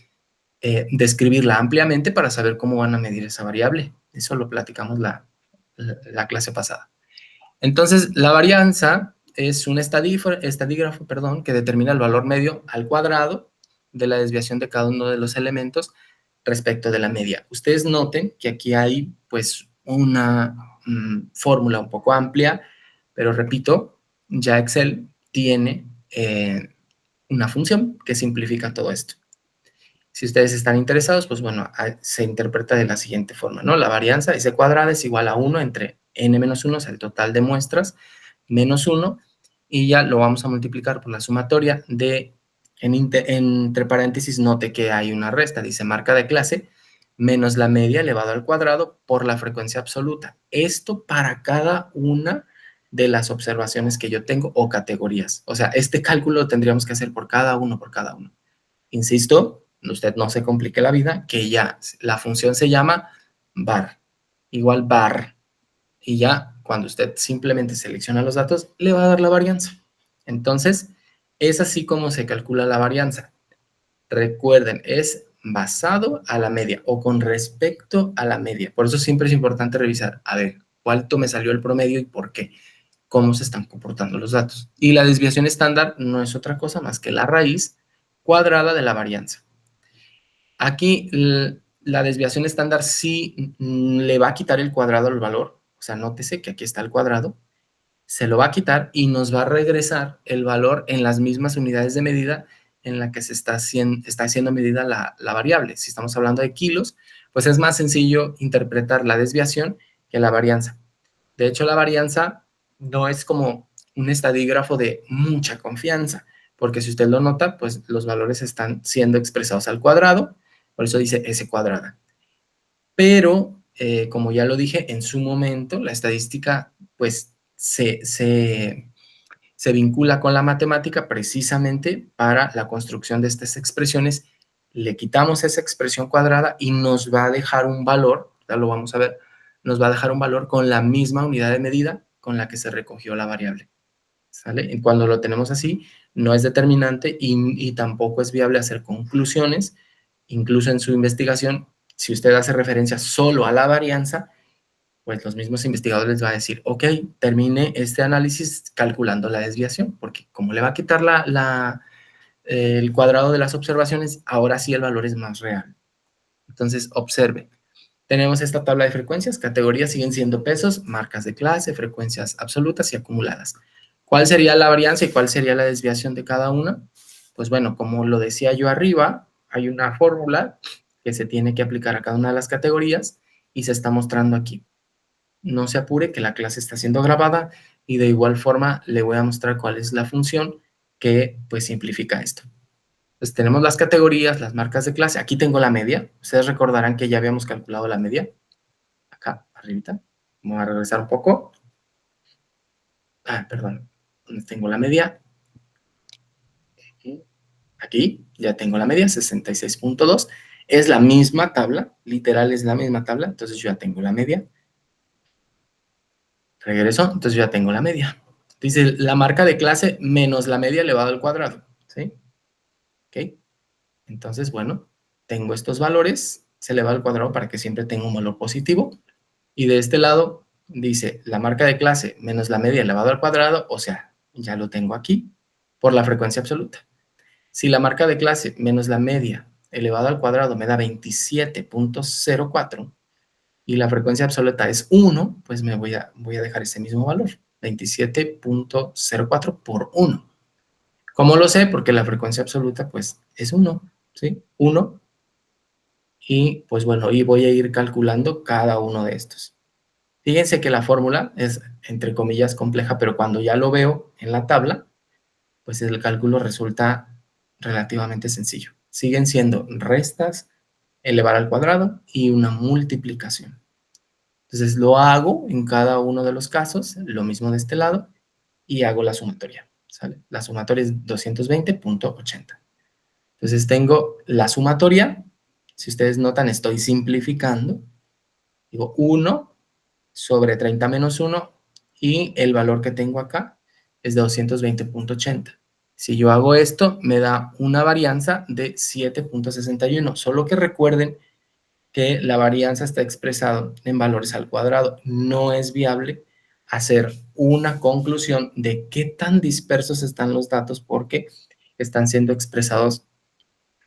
describirla ampliamente para saber cómo van a medir esa variable. Eso lo platicamos la clase pasada. Entonces, la varianza es un estadígrafo, que determina el valor medio al cuadrado de la desviación de cada uno de los elementos respecto de la media. Ustedes noten que aquí hay, pues, una fórmula un poco amplia, pero repito, ya Excel tiene una función que simplifica todo esto. Si ustedes están interesados, pues bueno, se interpreta de la siguiente forma, ¿no? La varianza, S cuadrada es igual a 1 entre n-1, o sea, el total de muestras, menos 1, y ya lo vamos a multiplicar por la sumatoria de, entre paréntesis, note que hay una resta, dice marca de clase, menos la media elevado al cuadrado por la frecuencia absoluta. Esto para cada una de las observaciones que yo tengo o categorías. O sea, este cálculo lo tendríamos que hacer por cada uno. Insisto, usted no se complique la vida, que ya la función se llama var, igual var, y ya cuando usted simplemente selecciona los datos, le va a dar la varianza. Entonces, es así como se calcula la varianza. Recuerden, es basado a la media o con respecto a la media. Por eso siempre es importante revisar, a ver, cuánto me salió el promedio y por qué, cómo se están comportando los datos. Y la desviación estándar no es otra cosa más que la raíz cuadrada de la varianza. Aquí la desviación estándar sí le va a quitar el cuadrado al valor, o sea, nótese que aquí está el cuadrado, se lo va a quitar y nos va a regresar el valor en las mismas unidades de medida en la que se está haciendo medida la variable. Si estamos hablando de kilos, pues es más sencillo interpretar la desviación que la varianza. De hecho, la varianza no es como un estadígrafo de mucha confianza, porque si usted lo nota, pues los valores están siendo expresados al cuadrado, por eso dice S cuadrada. Pero, como ya lo dije, en su momento la estadística pues se vincula con la matemática precisamente para la construcción de estas expresiones. Le quitamos esa expresión cuadrada y nos va a dejar un valor, ya lo vamos a ver, nos va a dejar un valor con la misma unidad de medida con la que se recogió la variable. ¿Sale? Y cuando lo tenemos así, no es determinante y tampoco es viable hacer conclusiones. Incluso en su investigación, si usted hace referencia solo a la varianza, pues los mismos investigadores les va a decir, ok, termine este análisis calculando la desviación, porque como le va a quitar el cuadrado de las observaciones, ahora sí el valor es más real. Entonces, observe. Tenemos esta tabla de frecuencias, categorías siguen siendo pesos, marcas de clase, frecuencias absolutas y acumuladas. ¿Cuál sería la varianza y cuál sería la desviación de cada una? Pues bueno, como lo decía yo arriba, hay una fórmula que se tiene que aplicar a cada una de las categorías y se está mostrando aquí. No se apure, que la clase está siendo grabada y de igual forma le voy a mostrar cuál es la función que pues simplifica esto. Entonces tenemos las categorías, las marcas de clase. Aquí tengo la media. Ustedes recordarán que ya habíamos calculado la media. Acá, arribita. Vamos a regresar un poco. Perdón. ¿Dónde tengo la media? Aquí ya tengo la media, 66.2. Es la misma tabla, literal es la misma tabla. Entonces yo ya tengo la media. Regreso, entonces yo ya tengo la media. Dice la marca de clase menos la media elevado al cuadrado. ¿Sí? ¿Ok? Entonces, bueno, tengo estos valores, se eleva al cuadrado para que siempre tenga un valor positivo. Y de este lado dice la marca de clase menos la media elevado al cuadrado, o sea, ya lo tengo aquí, por la frecuencia absoluta. Si la marca de clase menos la media elevado al cuadrado me da 27.04 y la frecuencia absoluta es 1, pues me voy a dejar ese mismo valor, 27.04 por 1. ¿Cómo lo sé? Porque la frecuencia absoluta, pues, es 1, ¿sí? 1. Y, pues, bueno, y voy a ir calculando cada uno de estos. Fíjense que la fórmula es, entre comillas, compleja, pero cuando ya lo veo en la tabla, pues el cálculo resulta relativamente sencillo. Siguen siendo restas, elevar al cuadrado y una multiplicación. Entonces lo hago en cada uno de los casos, lo mismo de este lado, y hago la sumatoria, ¿sale? La sumatoria es 220.80. Entonces tengo la sumatoria, si ustedes notan estoy simplificando, digo 1 sobre 30 menos 1 y el valor que tengo acá es de 220.80. Si yo hago esto, me da una varianza de 7.61, solo que recuerden que la varianza está expresada en valores al cuadrado. No es viable hacer una conclusión de qué tan dispersos están los datos porque están siendo expresados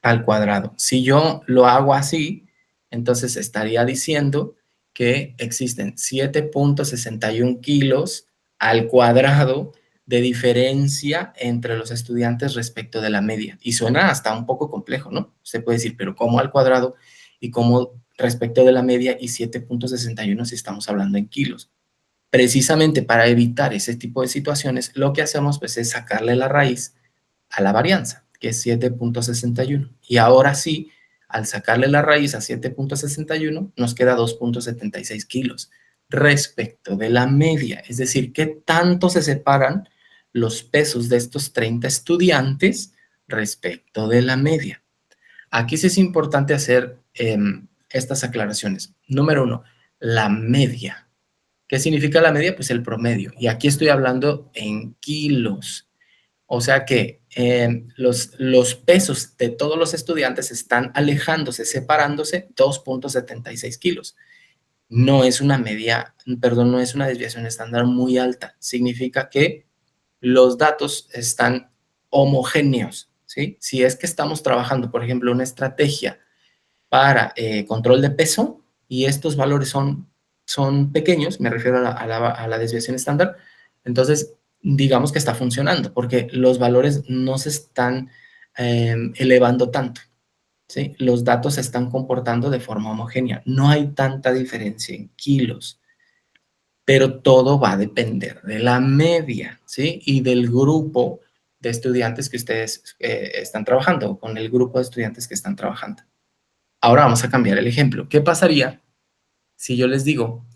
al cuadrado. Si yo lo hago así, entonces estaría diciendo que existen 7.61 kilos al cuadrado de diferencia entre los estudiantes respecto de la media. Y suena hasta un poco complejo, ¿no? Usted puede decir, pero ¿cómo al cuadrado y cómo respecto de la media y 7.61 si estamos hablando en kilos? Precisamente para evitar ese tipo de situaciones, lo que hacemos pues es sacarle la raíz a la varianza, que es 7.61. Y ahora sí, al sacarle la raíz a 7.61, nos queda 2.76 kilos respecto de la media. Es decir, ¿qué tanto se separan los pesos de estos 30 estudiantes respecto de la media? Aquí sí es importante hacer estas aclaraciones. Número 1, la media. ¿Qué significa la media? Pues el promedio. Y aquí estoy hablando en kilos. O sea que los pesos de todos los estudiantes están alejándose, separándose 2.76 kilos. No es una media, perdón, no es una desviación estándar muy alta. Significa que los datos están homogéneos, ¿sí? Si es que estamos trabajando, por ejemplo, una estrategia para control de peso y estos valores son pequeños, me refiero a la desviación estándar, entonces digamos que está funcionando porque los valores no se están elevando tanto, ¿sí? Los datos se están comportando de forma homogénea, no hay tanta diferencia en kilos, pero todo va a depender de la media, ¿sí? Y del grupo de estudiantes que ustedes están trabajando, con el grupo de estudiantes que están trabajando. Ahora vamos a cambiar el ejemplo. ¿Qué pasaría si yo les digo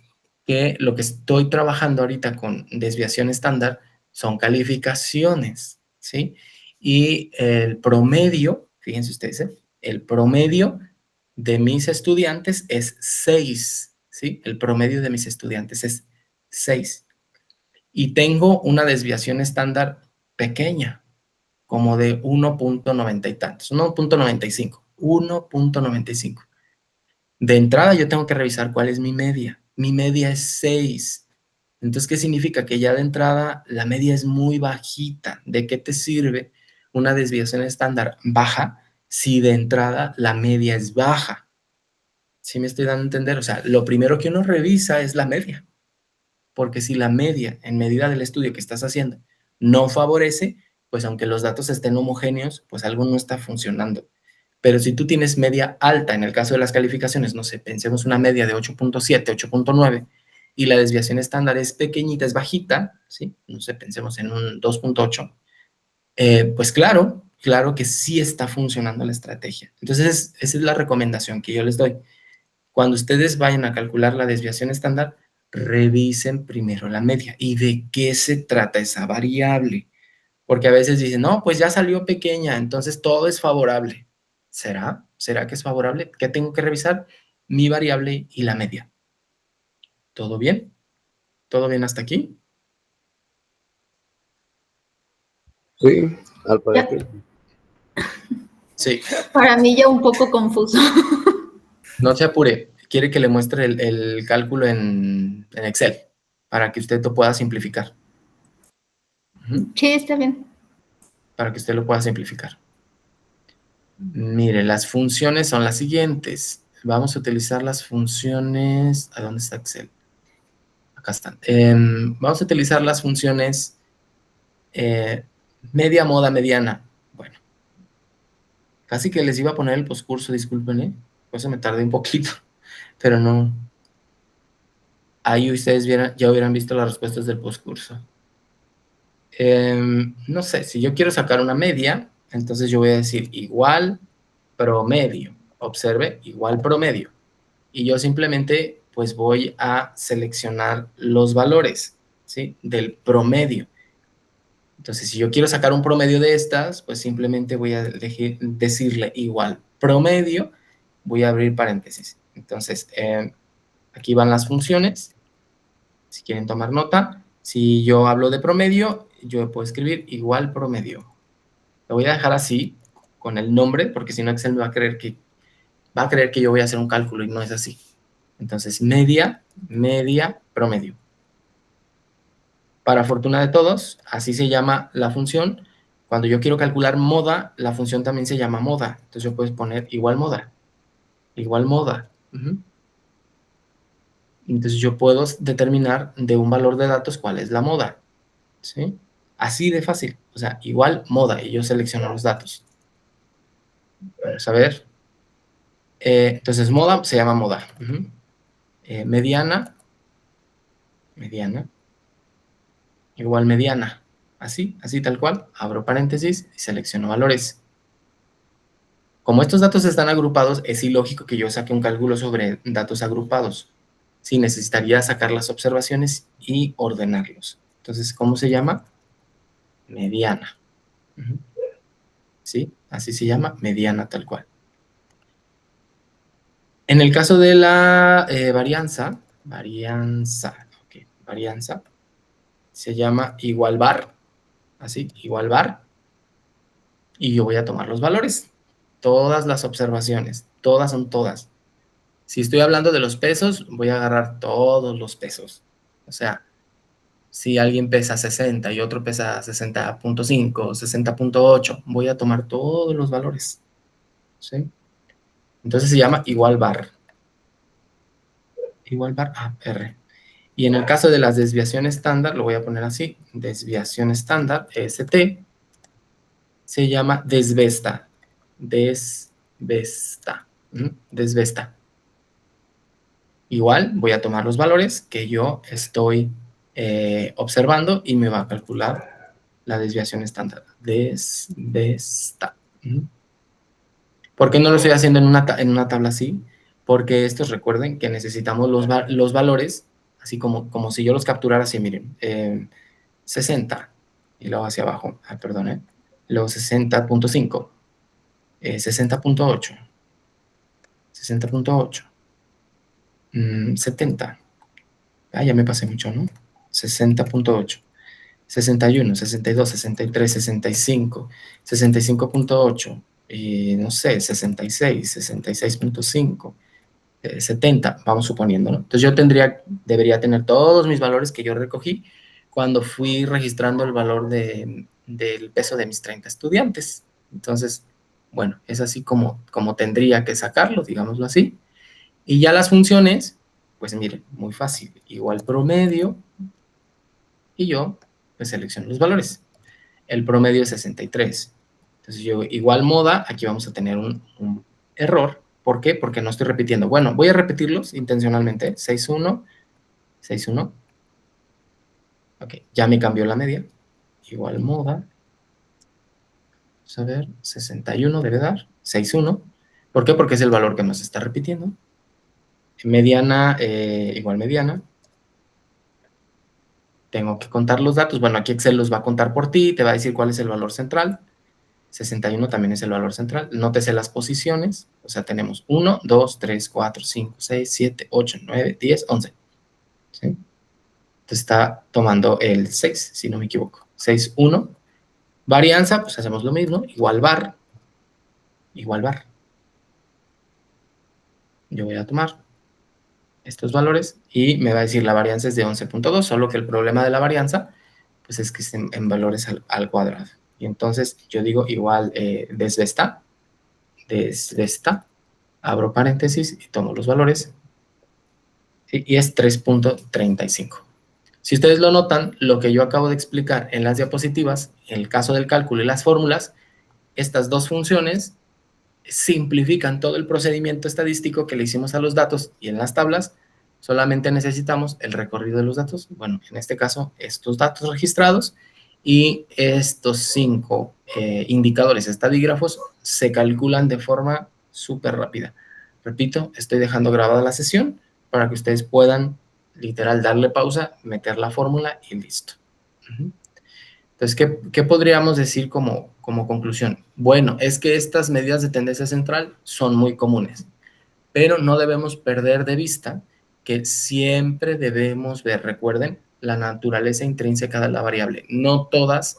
que lo que estoy trabajando ahorita con desviación estándar son calificaciones, ¿sí? Y el promedio, fíjense ustedes, el promedio de mis estudiantes es 6, ¿sí? El promedio de mis estudiantes es 6. Y tengo una desviación estándar pequeña, como de 1.90 y tantos, 1.95, 1.95. De entrada yo tengo que revisar cuál es mi media. Mi media es 6. Entonces, ¿qué significa? Que ya de entrada la media es muy bajita. ¿De qué te sirve una desviación estándar baja si de entrada la media es baja? ¿Sí me estoy dando a entender? O sea, lo primero que uno revisa es la media. Porque si la media, en medida del estudio que estás haciendo, no favorece, pues aunque los datos estén homogéneos, pues algo no está funcionando. Pero si tú tienes media alta, en el caso de las calificaciones, no sé, pensemos una media de 8.7, 8.9, y la desviación estándar es pequeñita, es bajita, ¿sí? No sé, pensemos en un 2.8, pues claro que sí está funcionando la estrategia. Entonces, esa es la recomendación que yo les doy. Cuando ustedes vayan a calcular la desviación estándar, revisen primero la media. ¿Y de qué se trata esa variable? Porque a veces dicen, no, pues ya salió pequeña, entonces todo es favorable. ¿Será? ¿Será que es favorable? ¿Qué tengo que revisar? Mi variable y la media. ¿Todo bien? ¿Todo bien hasta aquí? Sí, al Ya, parecer. Sí. para mí ya un poco confuso. No se apure. Quiere que le muestre el cálculo en Excel para que usted lo pueda simplificar. Sí, está bien. Para que usted lo pueda simplificar. Mire, las funciones son las siguientes. Vamos a utilizar las funciones... ¿A dónde está Excel? Acá están. Vamos a utilizar las funciones media, moda, mediana. Bueno, casi que les iba a poner el postcurso, disculpen, ¿eh? Por eso me tardé un poquito, pero no. Ahí ustedes ya hubieran visto las respuestas del postcurso. No sé, si yo quiero sacar una media, entonces yo voy a decir igual promedio. Observe, igual promedio. Y yo simplemente, pues voy a seleccionar los valores, ¿sí? Del promedio. Entonces, si yo quiero sacar un promedio de estas, pues simplemente voy a decirle igual promedio, voy a abrir paréntesis. Entonces, aquí van las funciones, si quieren tomar nota. Si yo hablo de promedio, yo puedo escribir igual promedio. Lo voy a dejar así, con el nombre, porque si no Excel me va a creer que yo voy a hacer un cálculo y no es así. Entonces, media, promedio. Para fortuna de todos, así se llama la función. Cuando yo quiero calcular moda, la función también se llama moda. Entonces yo puedo poner igual moda. Igual moda. Entonces yo puedo determinar de un valor de datos cuál es la moda. ¿Sí? Así de fácil. O sea, igual moda. Y yo selecciono los datos. Vamos a ver. Entonces moda se llama moda. Mediana. Mediana. Igual mediana. Así tal cual. Abro paréntesis y selecciono valores. Como estos datos están agrupados, es ilógico que yo saque un cálculo sobre datos agrupados. Sí, necesitaría sacar las observaciones y ordenarlos. Entonces, ¿cómo se llama? Mediana. ¿Sí? Así se llama, mediana tal cual. En el caso de la varianza, se llama igual var, así, igual var, y yo voy a tomar los valores, todas las observaciones, todas son todas. Si estoy hablando de los pesos, voy a agarrar todos los pesos. O sea, si alguien pesa 60 y otro pesa 60.5, 60.8, voy a tomar todos los valores. ¿Sí? Entonces se llama igual var. Igual var a R. Y en el caso de las desviaciones estándar, lo voy a poner así, desviación estándar, ST, se llama desvesta. Desvesta. Desvesta. Igual voy a tomar los valores que yo estoy observando y me va a calcular la desviación estándar. Desvesta. ¿Por qué no lo estoy haciendo en una tabla así? Porque estos recuerden que necesitamos los valores, así como si yo los capturara así, miren, 60, y luego hacia abajo, perdón, luego 60.5, 60.8, 60.8, 70, ya me pasé mucho, ¿no? 60.8, 61, 62, 63, 65, 65.8, y no sé, 66, 66.5, 70, vamos suponiendo, ¿no? Entonces yo debería tener todos mis valores que yo recogí cuando fui registrando el valor del peso de mis 30 estudiantes. Entonces, bueno, es así como tendría que sacarlo, digámoslo así. Y ya las funciones, pues miren, muy fácil, igual promedio, y yo pues selecciono los valores. el promedio es 63. Entonces yo igual moda, aquí vamos a tener un error. ¿Por qué? Porque no estoy repitiendo. Bueno, voy a repetirlos intencionalmente. 6-1, 6-1. Ok, ya me cambió la media. Igual moda. Vamos a ver, 61 debe dar. 6-1. ¿Por qué? Porque es el valor que más está repitiendo. Mediana, igual mediana. Tengo que contar los datos. Bueno, aquí Excel los va a contar por ti. Te va a decir cuál es el valor central. 61 también es el valor central. Nótese las posiciones. O sea, tenemos 1, 2, 3, 4, 5, 6, 7, 8, 9, 10, 11. ¿Sí? Entonces está tomando el 6, si no me equivoco. 6, 1. Varianza, pues hacemos lo mismo. Igual var. Igual var. Yo voy a tomar estos valores y me va a decir la varianza es de 11.2, solo que el problema de la varianza pues es que es en valores al cuadrado. Y entonces yo digo igual desde esta, abro paréntesis y tomo los valores, ¿sí? Y es 3.35. Si ustedes lo notan, lo que yo acabo de explicar en las diapositivas, en el caso del cálculo y las fórmulas, estas dos funciones simplifican todo el procedimiento estadístico que le hicimos a los datos y en las tablas solamente necesitamos el recorrido de los datos, bueno, en este caso estos datos registrados y estos 5 indicadores estadígrafos se calculan de forma súper rápida. Repito, estoy dejando grabada la sesión para que ustedes puedan literal darle pausa, meter la fórmula y listo. Entonces, ¿qué podríamos decir como conclusión? Bueno, es que estas medidas de tendencia central son muy comunes, pero no debemos perder de vista que siempre debemos ver, recuerden, la naturaleza intrínseca de la variable. No todas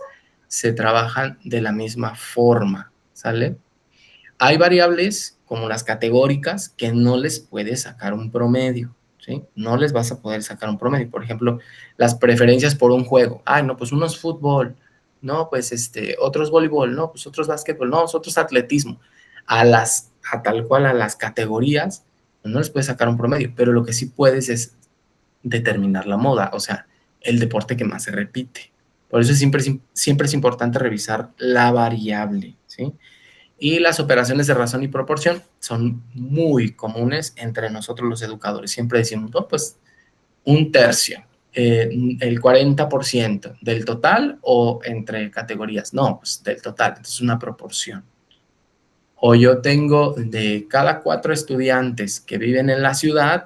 se trabajan de la misma forma, ¿sale? Hay variables como las categóricas que no les puedes sacar un promedio, ¿sí? No les vas a poder sacar un promedio. Por ejemplo, las preferencias por un juego. Ay, no, pues unos fútbol, no, pues otros voleibol, no, pues otros básquetbol, no, otros atletismo. A tal cual a las categorías, no les puedes sacar un promedio, pero lo que sí puedes es determinar la moda, o sea, el deporte que más se repite. Por eso siempre es importante revisar la variable, ¿sí? Y las operaciones de razón y proporción son muy comunes entre nosotros los educadores. Siempre decimos, no, pues un tercio, el 40% del total o entre categorías. No, pues del total, entonces una proporción. O yo tengo de cada 4 estudiantes que viven en la ciudad,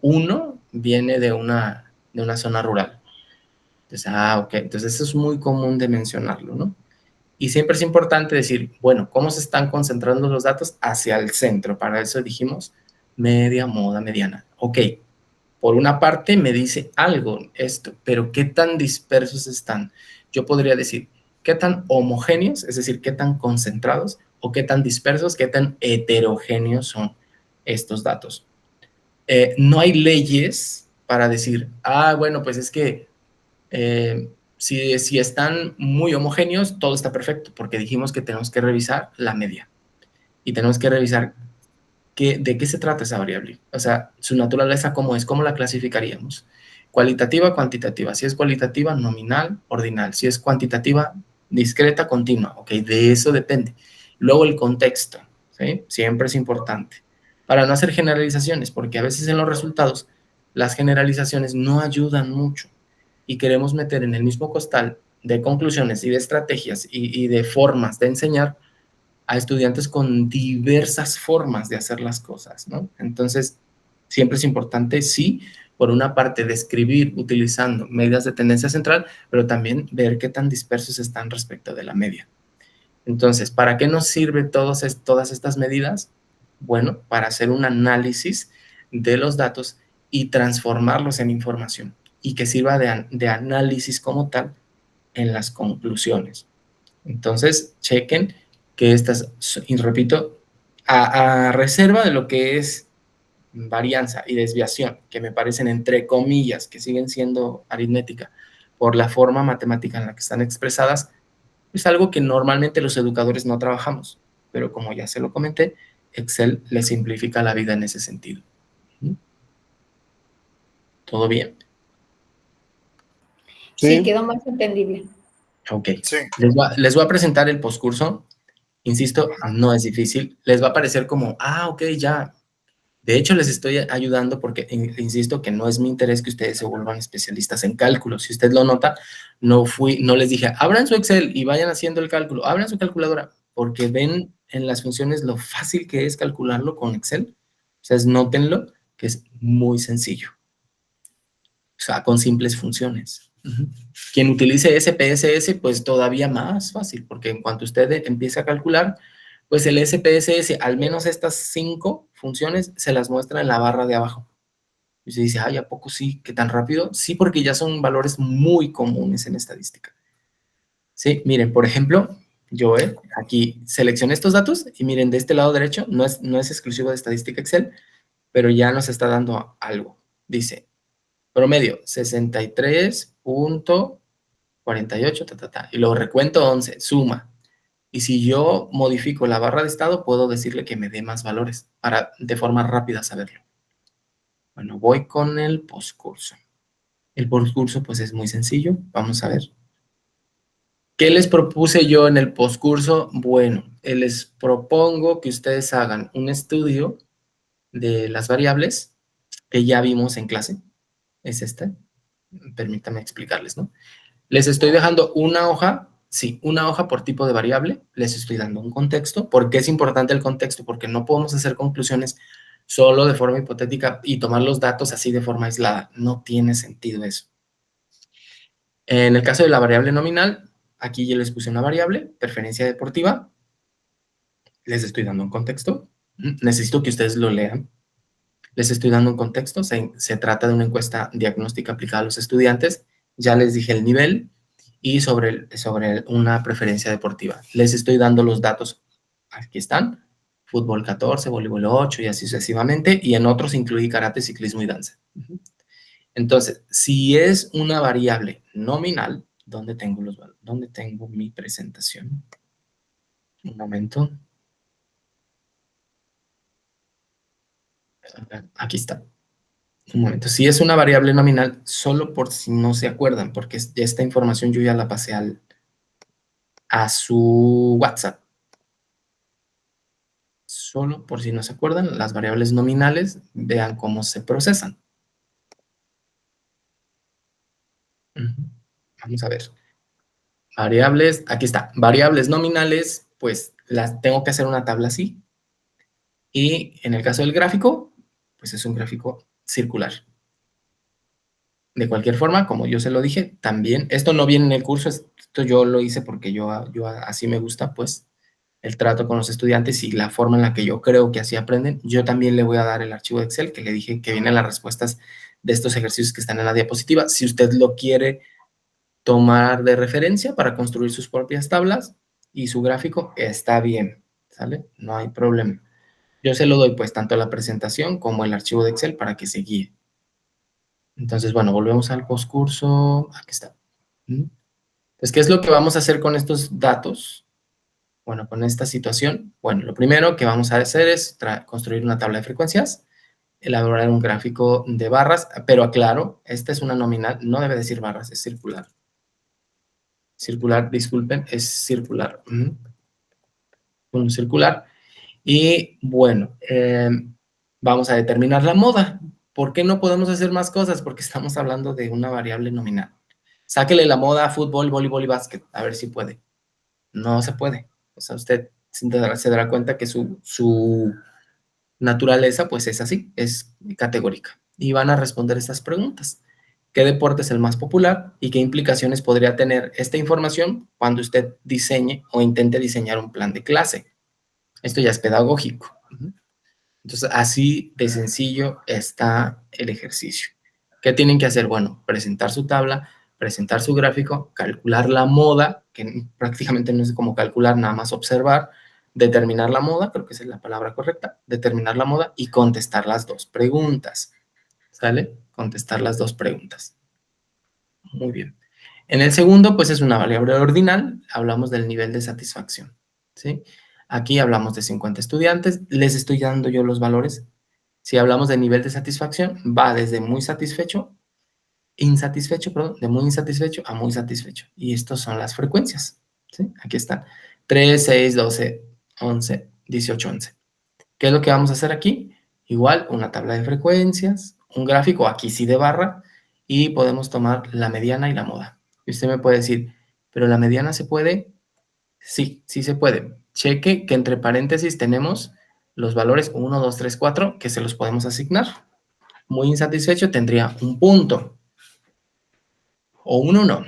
uno viene de una zona rural. Entonces, ok, entonces eso es muy común de mencionarlo, ¿no? Y siempre es importante decir, bueno, ¿cómo se están concentrando los datos? Hacia el centro. Para eso dijimos media, moda, mediana. Ok, por una parte me dice algo esto, pero ¿qué tan dispersos están? Yo podría decir, ¿qué tan homogéneos, es decir, qué tan concentrados, o qué tan dispersos, qué tan heterogéneos son estos datos? No hay leyes para decir, bueno, pues es que si están muy homogéneos, todo está perfecto, porque dijimos que tenemos que revisar la media y tenemos que revisar de qué se trata esa variable. O sea, su naturaleza cómo es, cómo la clasificaríamos. Cualitativa, cuantitativa. Si es cualitativa, nominal, ordinal. Si es cuantitativa, discreta, continua. Ok, de eso depende. Luego el contexto, ¿sí? Siempre es importante. Para no hacer generalizaciones, porque a veces en los resultados las generalizaciones no ayudan mucho y queremos meter en el mismo costal de conclusiones y de estrategias y de formas de enseñar a estudiantes con diversas formas de hacer las cosas, ¿no? Entonces, siempre es importante, sí, por una parte, describir utilizando medidas de tendencia central, pero también ver qué tan dispersos están respecto de la media. Entonces, ¿para qué nos sirve todas estas medidas? Bueno, para hacer un análisis de los datos y transformarlos en información y que sirva de análisis como tal en las conclusiones. Entonces, chequen que estas, y repito, a reserva de lo que es varianza y desviación, que me parecen entre comillas, que siguen siendo aritmética, por la forma matemática en la que están expresadas, es algo que normalmente los educadores no trabajamos, pero como ya se lo comenté, Excel le simplifica la vida en ese sentido. ¿Todo bien? Sí, quedó más entendible. Ok. Sí. Les voy a presentar el postcurso. Insisto, no es difícil. Les va a parecer como, ok, ya. De hecho, les estoy ayudando porque, insisto, que no es mi interés que ustedes se vuelvan especialistas en cálculo. Si usted lo nota, no les dije, abran su Excel y vayan haciendo el cálculo, abran su calculadora, porque ven en las funciones lo fácil que es calcularlo con Excel. O sea, nótenlo, que es muy sencillo. O sea, con simples funciones. Quien utilice SPSS, pues todavía más fácil, porque en cuanto usted empiece a calcular, pues el SPSS, al menos estas 5 funciones, se las muestra en la barra de abajo. Y usted dice, ¿a poco sí? ¿Qué tan rápido? Sí, porque ya son valores muy comunes en estadística. Sí, miren, por ejemplo, yo aquí seleccioné estos datos y miren, de este lado derecho, no es exclusivo de estadística Excel, pero ya nos está dando algo. Dice, promedio 63.48, y luego recuento 11, suma. Y si yo modifico la barra de estado, puedo decirle que me dé más valores para de forma rápida saberlo. Bueno, voy con el postcurso. El postcurso pues es muy sencillo, vamos a ver. ¿Qué les propuse yo en el postcurso? Bueno, les propongo que ustedes hagan un estudio de las variables que ya vimos en clase. Es este. Permítanme explicarles, ¿no? Les estoy dejando una hoja, sí, una hoja por tipo de variable. Les estoy dando un contexto. ¿Por qué es importante el contexto? Porque no podemos hacer conclusiones solo de forma hipotética y tomar los datos así de forma aislada. No tiene sentido eso. En el caso de la variable nominal, aquí yo les puse una variable, preferencia deportiva. Les estoy dando un contexto. Necesito que ustedes lo lean. Les estoy dando un contexto. Se trata de una encuesta diagnóstica aplicada a los estudiantes. Ya les dije el nivel y sobre una preferencia deportiva. Les estoy dando los datos. Aquí están. Fútbol 14, voleibol 8 y así sucesivamente. Y en otros incluí karate, ciclismo y danza. Entonces, si es una variable nominal, ¿dónde tengo mi presentación? Un momento. Aquí está. Un momento. Si es una variable nominal, solo por si no se acuerdan, porque esta información yo ya la pasé a su WhatsApp. Solo por si no se acuerdan, las variables nominales, vean cómo se procesan. Vamos a ver. Variables, aquí está. Variables nominales, pues las tengo que hacer una tabla así. Y en el caso del gráfico, pues es un gráfico circular. De cualquier forma, como yo se lo dije, también, esto no viene en el curso, esto yo lo hice porque yo así me gusta, pues, el trato con los estudiantes y la forma en la que yo creo que así aprenden. Yo también le voy a dar el archivo de Excel que le dije que vienen las respuestas de estos ejercicios que están en la diapositiva. Si usted lo quiere tomar de referencia para construir sus propias tablas y su gráfico, está bien, ¿sale? No hay problema. Yo se lo doy pues tanto la presentación como el archivo de Excel para que se guíe. Entonces, bueno, volvemos al postcurso. Aquí está. Entonces, ¿qué es lo que vamos a hacer con estos datos? Bueno, con esta situación. Bueno, lo primero que vamos a hacer es construir una tabla de frecuencias, elaborar un gráfico de barras, pero aclaro, esta es una nominal, no debe decir barras, es circular. Circular, disculpen, es circular. Un circular. Y bueno, vamos a determinar la moda. ¿Por qué no podemos hacer más cosas? Porque estamos hablando de una variable nominal. Sáquele la moda a fútbol, voleibol y básquet, a ver si puede. No se puede. O sea, usted se dará cuenta que su naturaleza, pues es así, es categórica. Y van a responder estas preguntas. ¿Qué deporte es el más popular? ¿Y qué implicaciones podría tener esta información cuando usted diseñe o intente diseñar un plan de clase? Esto ya es pedagógico. Entonces, así de sencillo está el ejercicio. ¿Qué tienen que hacer? Bueno, presentar su tabla, presentar su gráfico, calcular la moda, que prácticamente no es como calcular, nada más observar, determinar la moda, creo que esa es la palabra correcta, determinar la moda y contestar las 2 preguntas. ¿Sale? Contestar las 2 preguntas. Muy bien. En el segundo, pues es una variable ordinal, hablamos del nivel de satisfacción, ¿sí? Aquí hablamos de 50 estudiantes, les estoy dando yo los valores. Si hablamos de nivel de satisfacción, va desde muy satisfecho insatisfecho, perdón, de muy insatisfecho a muy satisfecho. Y estas son las frecuencias, ¿sí? Aquí están. 3, 6, 12, 11, 18, 11. ¿Qué es lo que vamos a hacer aquí? Igual, una tabla de frecuencias, un gráfico, aquí sí de barra, y podemos tomar la mediana y la moda. Y usted me puede decir, ¿pero la mediana se puede? Sí, sí se puede. Cheque que entre paréntesis tenemos los valores 1, 2, 3, 4, que se los podemos asignar. Muy insatisfecho tendría un punto o un 1.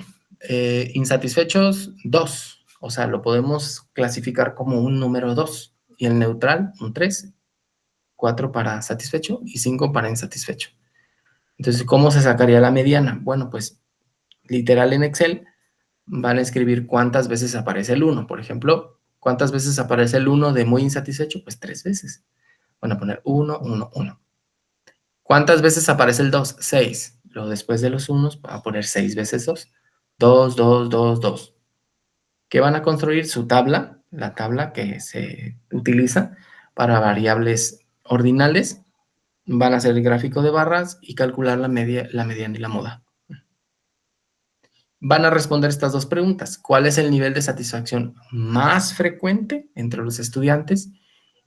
Insatisfechos, 2. O sea, lo podemos clasificar como un número 2. Y el neutral, un 3. 4 para satisfecho y 5 para insatisfecho. Entonces, ¿cómo se sacaría la mediana? Bueno, pues literal en Excel van a escribir cuántas veces aparece el 1. Por ejemplo, ¿cuántas veces aparece el 1 de muy insatisfecho? Pues 3 veces. Van a poner 1, 1, 1. ¿Cuántas veces aparece el 2? 6. Luego después de los 1 va a poner 6 veces 2. 2, 2, 2, 2. ¿Qué van a construir? Su tabla, la tabla que se utiliza para variables ordinales. Van a hacer el gráfico de barras y calcular la mediana y la moda. Van a responder estas dos preguntas. ¿Cuál es el nivel de satisfacción más frecuente entre los estudiantes?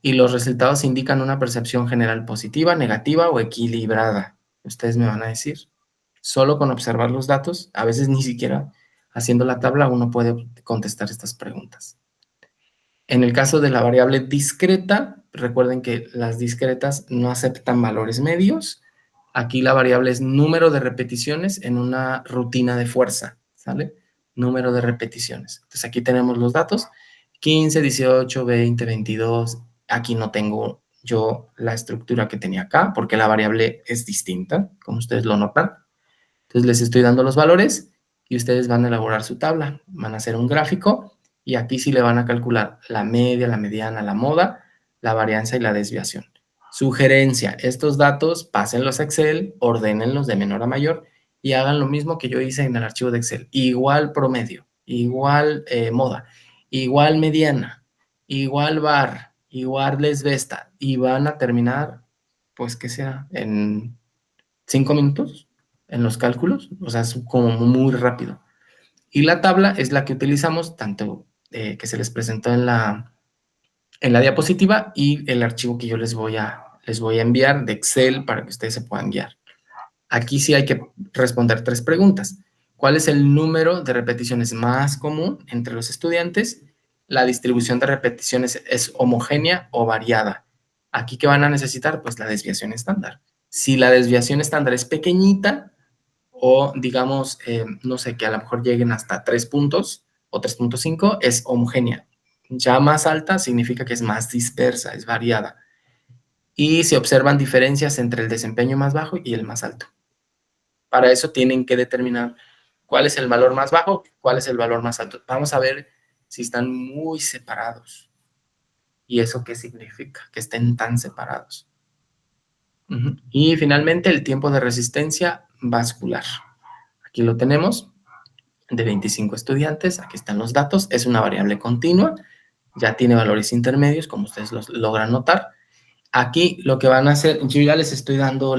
Y los resultados indican una percepción general positiva, negativa o equilibrada. Ustedes me van a decir. Solo con observar los datos, a veces ni siquiera haciendo la tabla, uno puede contestar estas preguntas. En el caso de la variable discreta, recuerden que las discretas no aceptan valores medios. Aquí la variable es número de repeticiones en una rutina de fuerza, ¿sale? Número de repeticiones. Entonces aquí tenemos los datos, 15, 18, 20, 22. Aquí no tengo yo la estructura que tenía acá, porque la variable es distinta, como ustedes lo notan. Entonces les estoy dando los valores y ustedes van a elaborar su tabla. Van a hacer un gráfico y aquí sí le van a calcular la media, la mediana, la moda, la varianza y la desviación. Sugerencia, estos datos pásenlos a Excel, ordénenlos de menor a mayor y hagan lo mismo que yo hice en el archivo de Excel. Igual promedio, igual moda, igual mediana, igual bar, igual desvesta. Y van a terminar, pues, ¿qué sea? En 5 minutos en los cálculos. O sea, es como muy rápido. Y la tabla es la que utilizamos, tanto que se les presentó en la diapositiva y el archivo que yo les voy a enviar de Excel para que ustedes se puedan guiar. Aquí sí hay que responder 3 preguntas. ¿Cuál es el número de repeticiones más común entre los estudiantes? La distribución de repeticiones es homogénea o variada. Aquí, ¿qué van a necesitar? Pues la desviación estándar. Si la desviación estándar es pequeñita o digamos, no sé, que a lo mejor lleguen hasta 3 puntos o 3.5, es homogénea. Ya más alta significa que es más dispersa, es variada. Y se observan diferencias entre el desempeño más bajo y el más alto. Para eso tienen que determinar cuál es el valor más bajo, cuál es el valor más alto. Vamos a ver si están muy separados. ¿Y eso qué significa? Que estén tan separados. Y finalmente el tiempo de resistencia vascular. Aquí lo tenemos, de 25 estudiantes. Aquí están los datos. Es una variable continua. Ya tiene valores intermedios, como ustedes los logran notar. Aquí lo que van a hacer, yo ya les estoy dando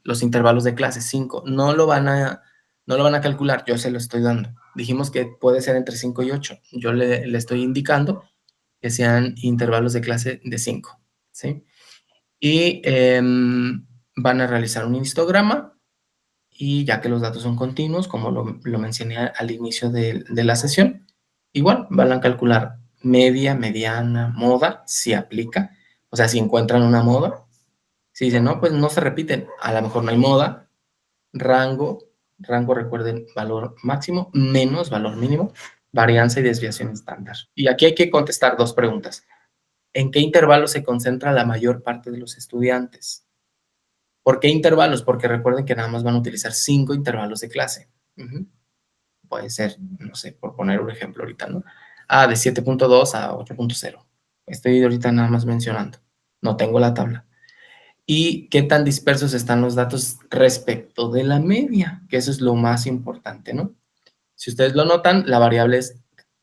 los intervalos de clase 5. No lo van a calcular, yo se lo estoy dando. Dijimos que puede ser entre 5 y 8. Yo le estoy indicando que sean intervalos de clase de 5, ¿sí? Y van a realizar un histograma y ya que los datos son continuos, como lo mencioné al inicio de la sesión, igual van a calcular media, mediana, moda, si aplica. O sea, si encuentran una moda, si dicen, no, pues no se repiten, a lo mejor no hay moda, rango, recuerden, valor máximo menos valor mínimo, varianza y desviación estándar. Y aquí hay que contestar 2 preguntas. ¿En qué intervalo se concentra la mayor parte de los estudiantes? ¿Por qué intervalos? Porque recuerden que nada más van a utilizar 5 intervalos de clase. Puede ser, no sé, por poner un ejemplo ahorita, ¿no? De 7.2 a 8.0. Estoy ahorita nada más mencionando. No tengo la tabla. ¿Y qué tan dispersos están los datos respecto de la media? Que eso es lo más importante, ¿no? Si ustedes lo notan, la variable es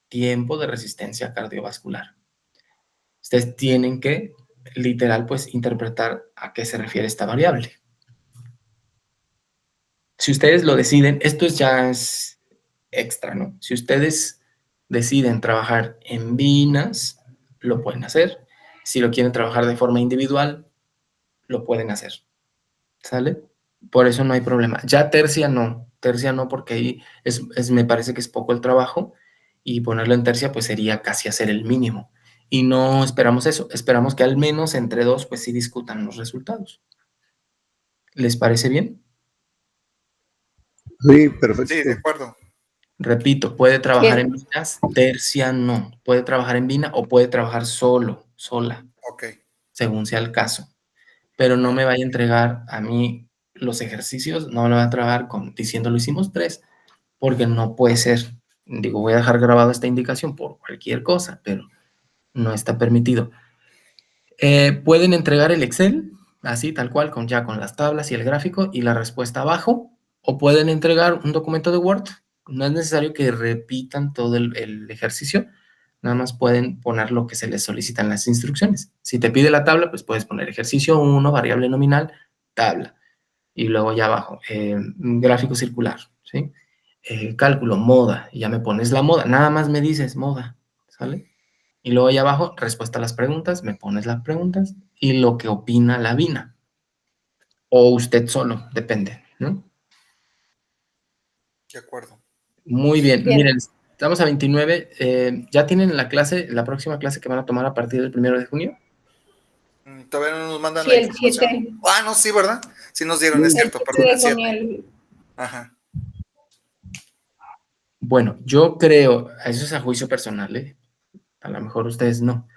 tiempo de resistencia cardiovascular. Ustedes tienen que, literal, pues, interpretar a qué se refiere esta variable. Si ustedes lo deciden, ya es extra, ¿no? Si ustedes deciden trabajar en binas, lo pueden hacer. Si lo quieren trabajar de forma individual, lo pueden hacer. ¿Sale? Por eso no hay problema. Ya tercia no porque ahí me parece que es poco el trabajo y ponerlo en tercia pues sería casi hacer el mínimo. Y no esperamos eso, esperamos que al menos entre dos pues sí discutan los resultados. ¿Les parece bien? Sí, perfecto. Sí, de acuerdo. Repito, puede trabajar Bien. en binas, tercia no. Puede trabajar en bina o puede trabajar sola, Ok. según sea el caso. Pero no me vaya a entregar a mí los ejercicios, no me lo va a trabajar diciendo lo hicimos 3, porque no puede ser. Digo, voy a dejar grabada esta indicación por cualquier cosa, pero no está permitido. Pueden entregar el Excel, así tal cual, con las tablas y el gráfico y la respuesta abajo, o pueden entregar un documento de Word. No es necesario que repitan todo el ejercicio, nada más pueden poner lo que se les solicita en las instrucciones. Si te pide la tabla, pues puedes poner ejercicio 1, variable nominal, tabla. Y luego ya abajo, gráfico circular, ¿sí? Cálculo, moda, y ya me pones la moda, nada más me dices moda, ¿sale? Y luego allá abajo, respuesta a las preguntas, me pones las preguntas y lo que opina la Bina. O usted solo, depende, ¿no? De acuerdo. Muy bien, Bien. miren, estamos a 29, ¿ya tienen la próxima clase que van a tomar a partir del 1 de junio? Todavía no nos mandan Sí, la el información. 7. Ah, no, sí, ¿verdad? Sí nos dieron, es Sí. cierto, El perdón, 7 el de 7. junio. Ajá. Bueno, yo creo, eso es a juicio personal, ¿eh? A lo mejor ustedes no.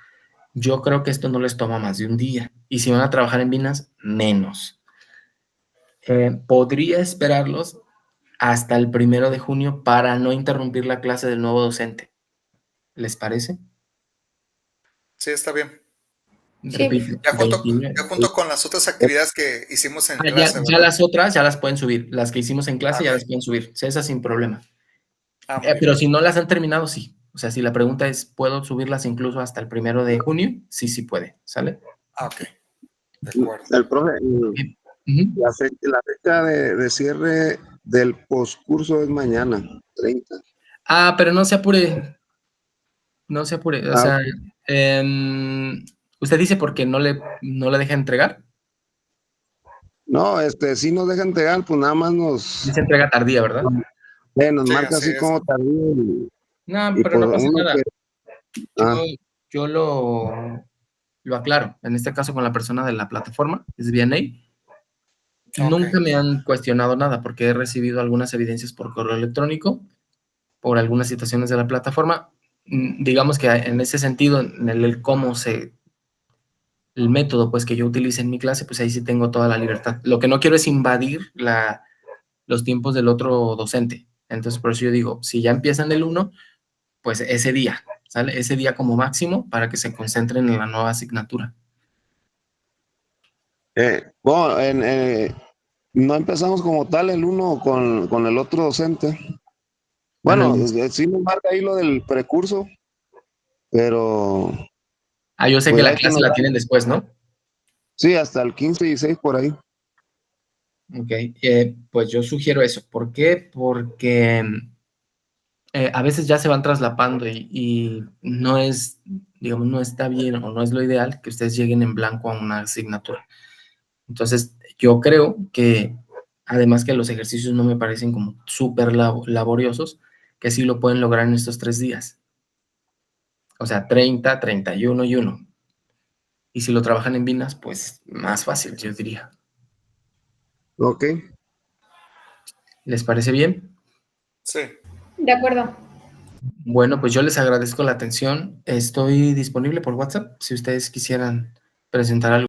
Yo creo que esto no les toma más de un día. Y si van a trabajar en Binas, menos. Podría esperarlos hasta el 1 de junio para no interrumpir la clase del nuevo docente. ¿Les parece? Sí, está bien. Sí. Repito, Ya 29. junto con las otras actividades que hicimos en clase, Ya ¿verdad? las otras ya las pueden subir. Las que hicimos en clase ya Ok. las pueden subir. Sí, esas sin problema. Muy bien. Pero si no las han terminado, sí. O sea, si la pregunta es, ¿puedo subirlas incluso hasta el 1 de junio? Sí, sí puede. ¿Sale? Ok. De acuerdo. El profe, Bien. Ujú. la fecha de cierre del poscurso es mañana, 30. Pero no se apure. No se apure. O Ah, sea, usted dice porque no le deja entregar. no, sí nos dejan entregar, pues nada más Dice entrega tardía, ¿verdad? nos Sí, marca así así es. como tardío No, y pero pues no pasa uno nada. que, Yo, ah, yo lo aclaro. En este caso con la persona de la plataforma, es VNA. Ok. Nunca me han cuestionado nada porque he recibido algunas evidencias por correo electrónico, por algunas situaciones de la plataforma. Digamos que en ese sentido, en el método pues que yo utilice en mi clase, pues ahí sí tengo toda la libertad. Lo que no quiero es invadir los tiempos del otro docente. Entonces, por eso yo digo, si ya empiezan el 1, pues ese día, ¿sale? Ese día como máximo para que se concentren en la nueva asignatura. bueno, no empezamos como tal el uno con el otro docente. Bueno, sí nos marca ahí lo del precurso, pero Yo sé que pues la hay que clase la tienen después, ¿no? sí, hasta el 15 y 16 por ahí. Ok, pues yo sugiero eso. ¿Por qué? Porque a veces ya se van traslapando y no es, digamos, no está bien o no es lo ideal que ustedes lleguen en blanco a una asignatura. Entonces, yo creo que, además que los ejercicios no me parecen como súper laboriosos, que sí lo pueden lograr en estos 3 días. O sea, 30, 31 y 1. Y si lo trabajan en binas, pues más fácil, yo diría. Ok. ¿Les parece bien? Sí. De acuerdo. Bueno, pues yo les agradezco la atención. Estoy disponible por WhatsApp si ustedes quisieran presentar algo.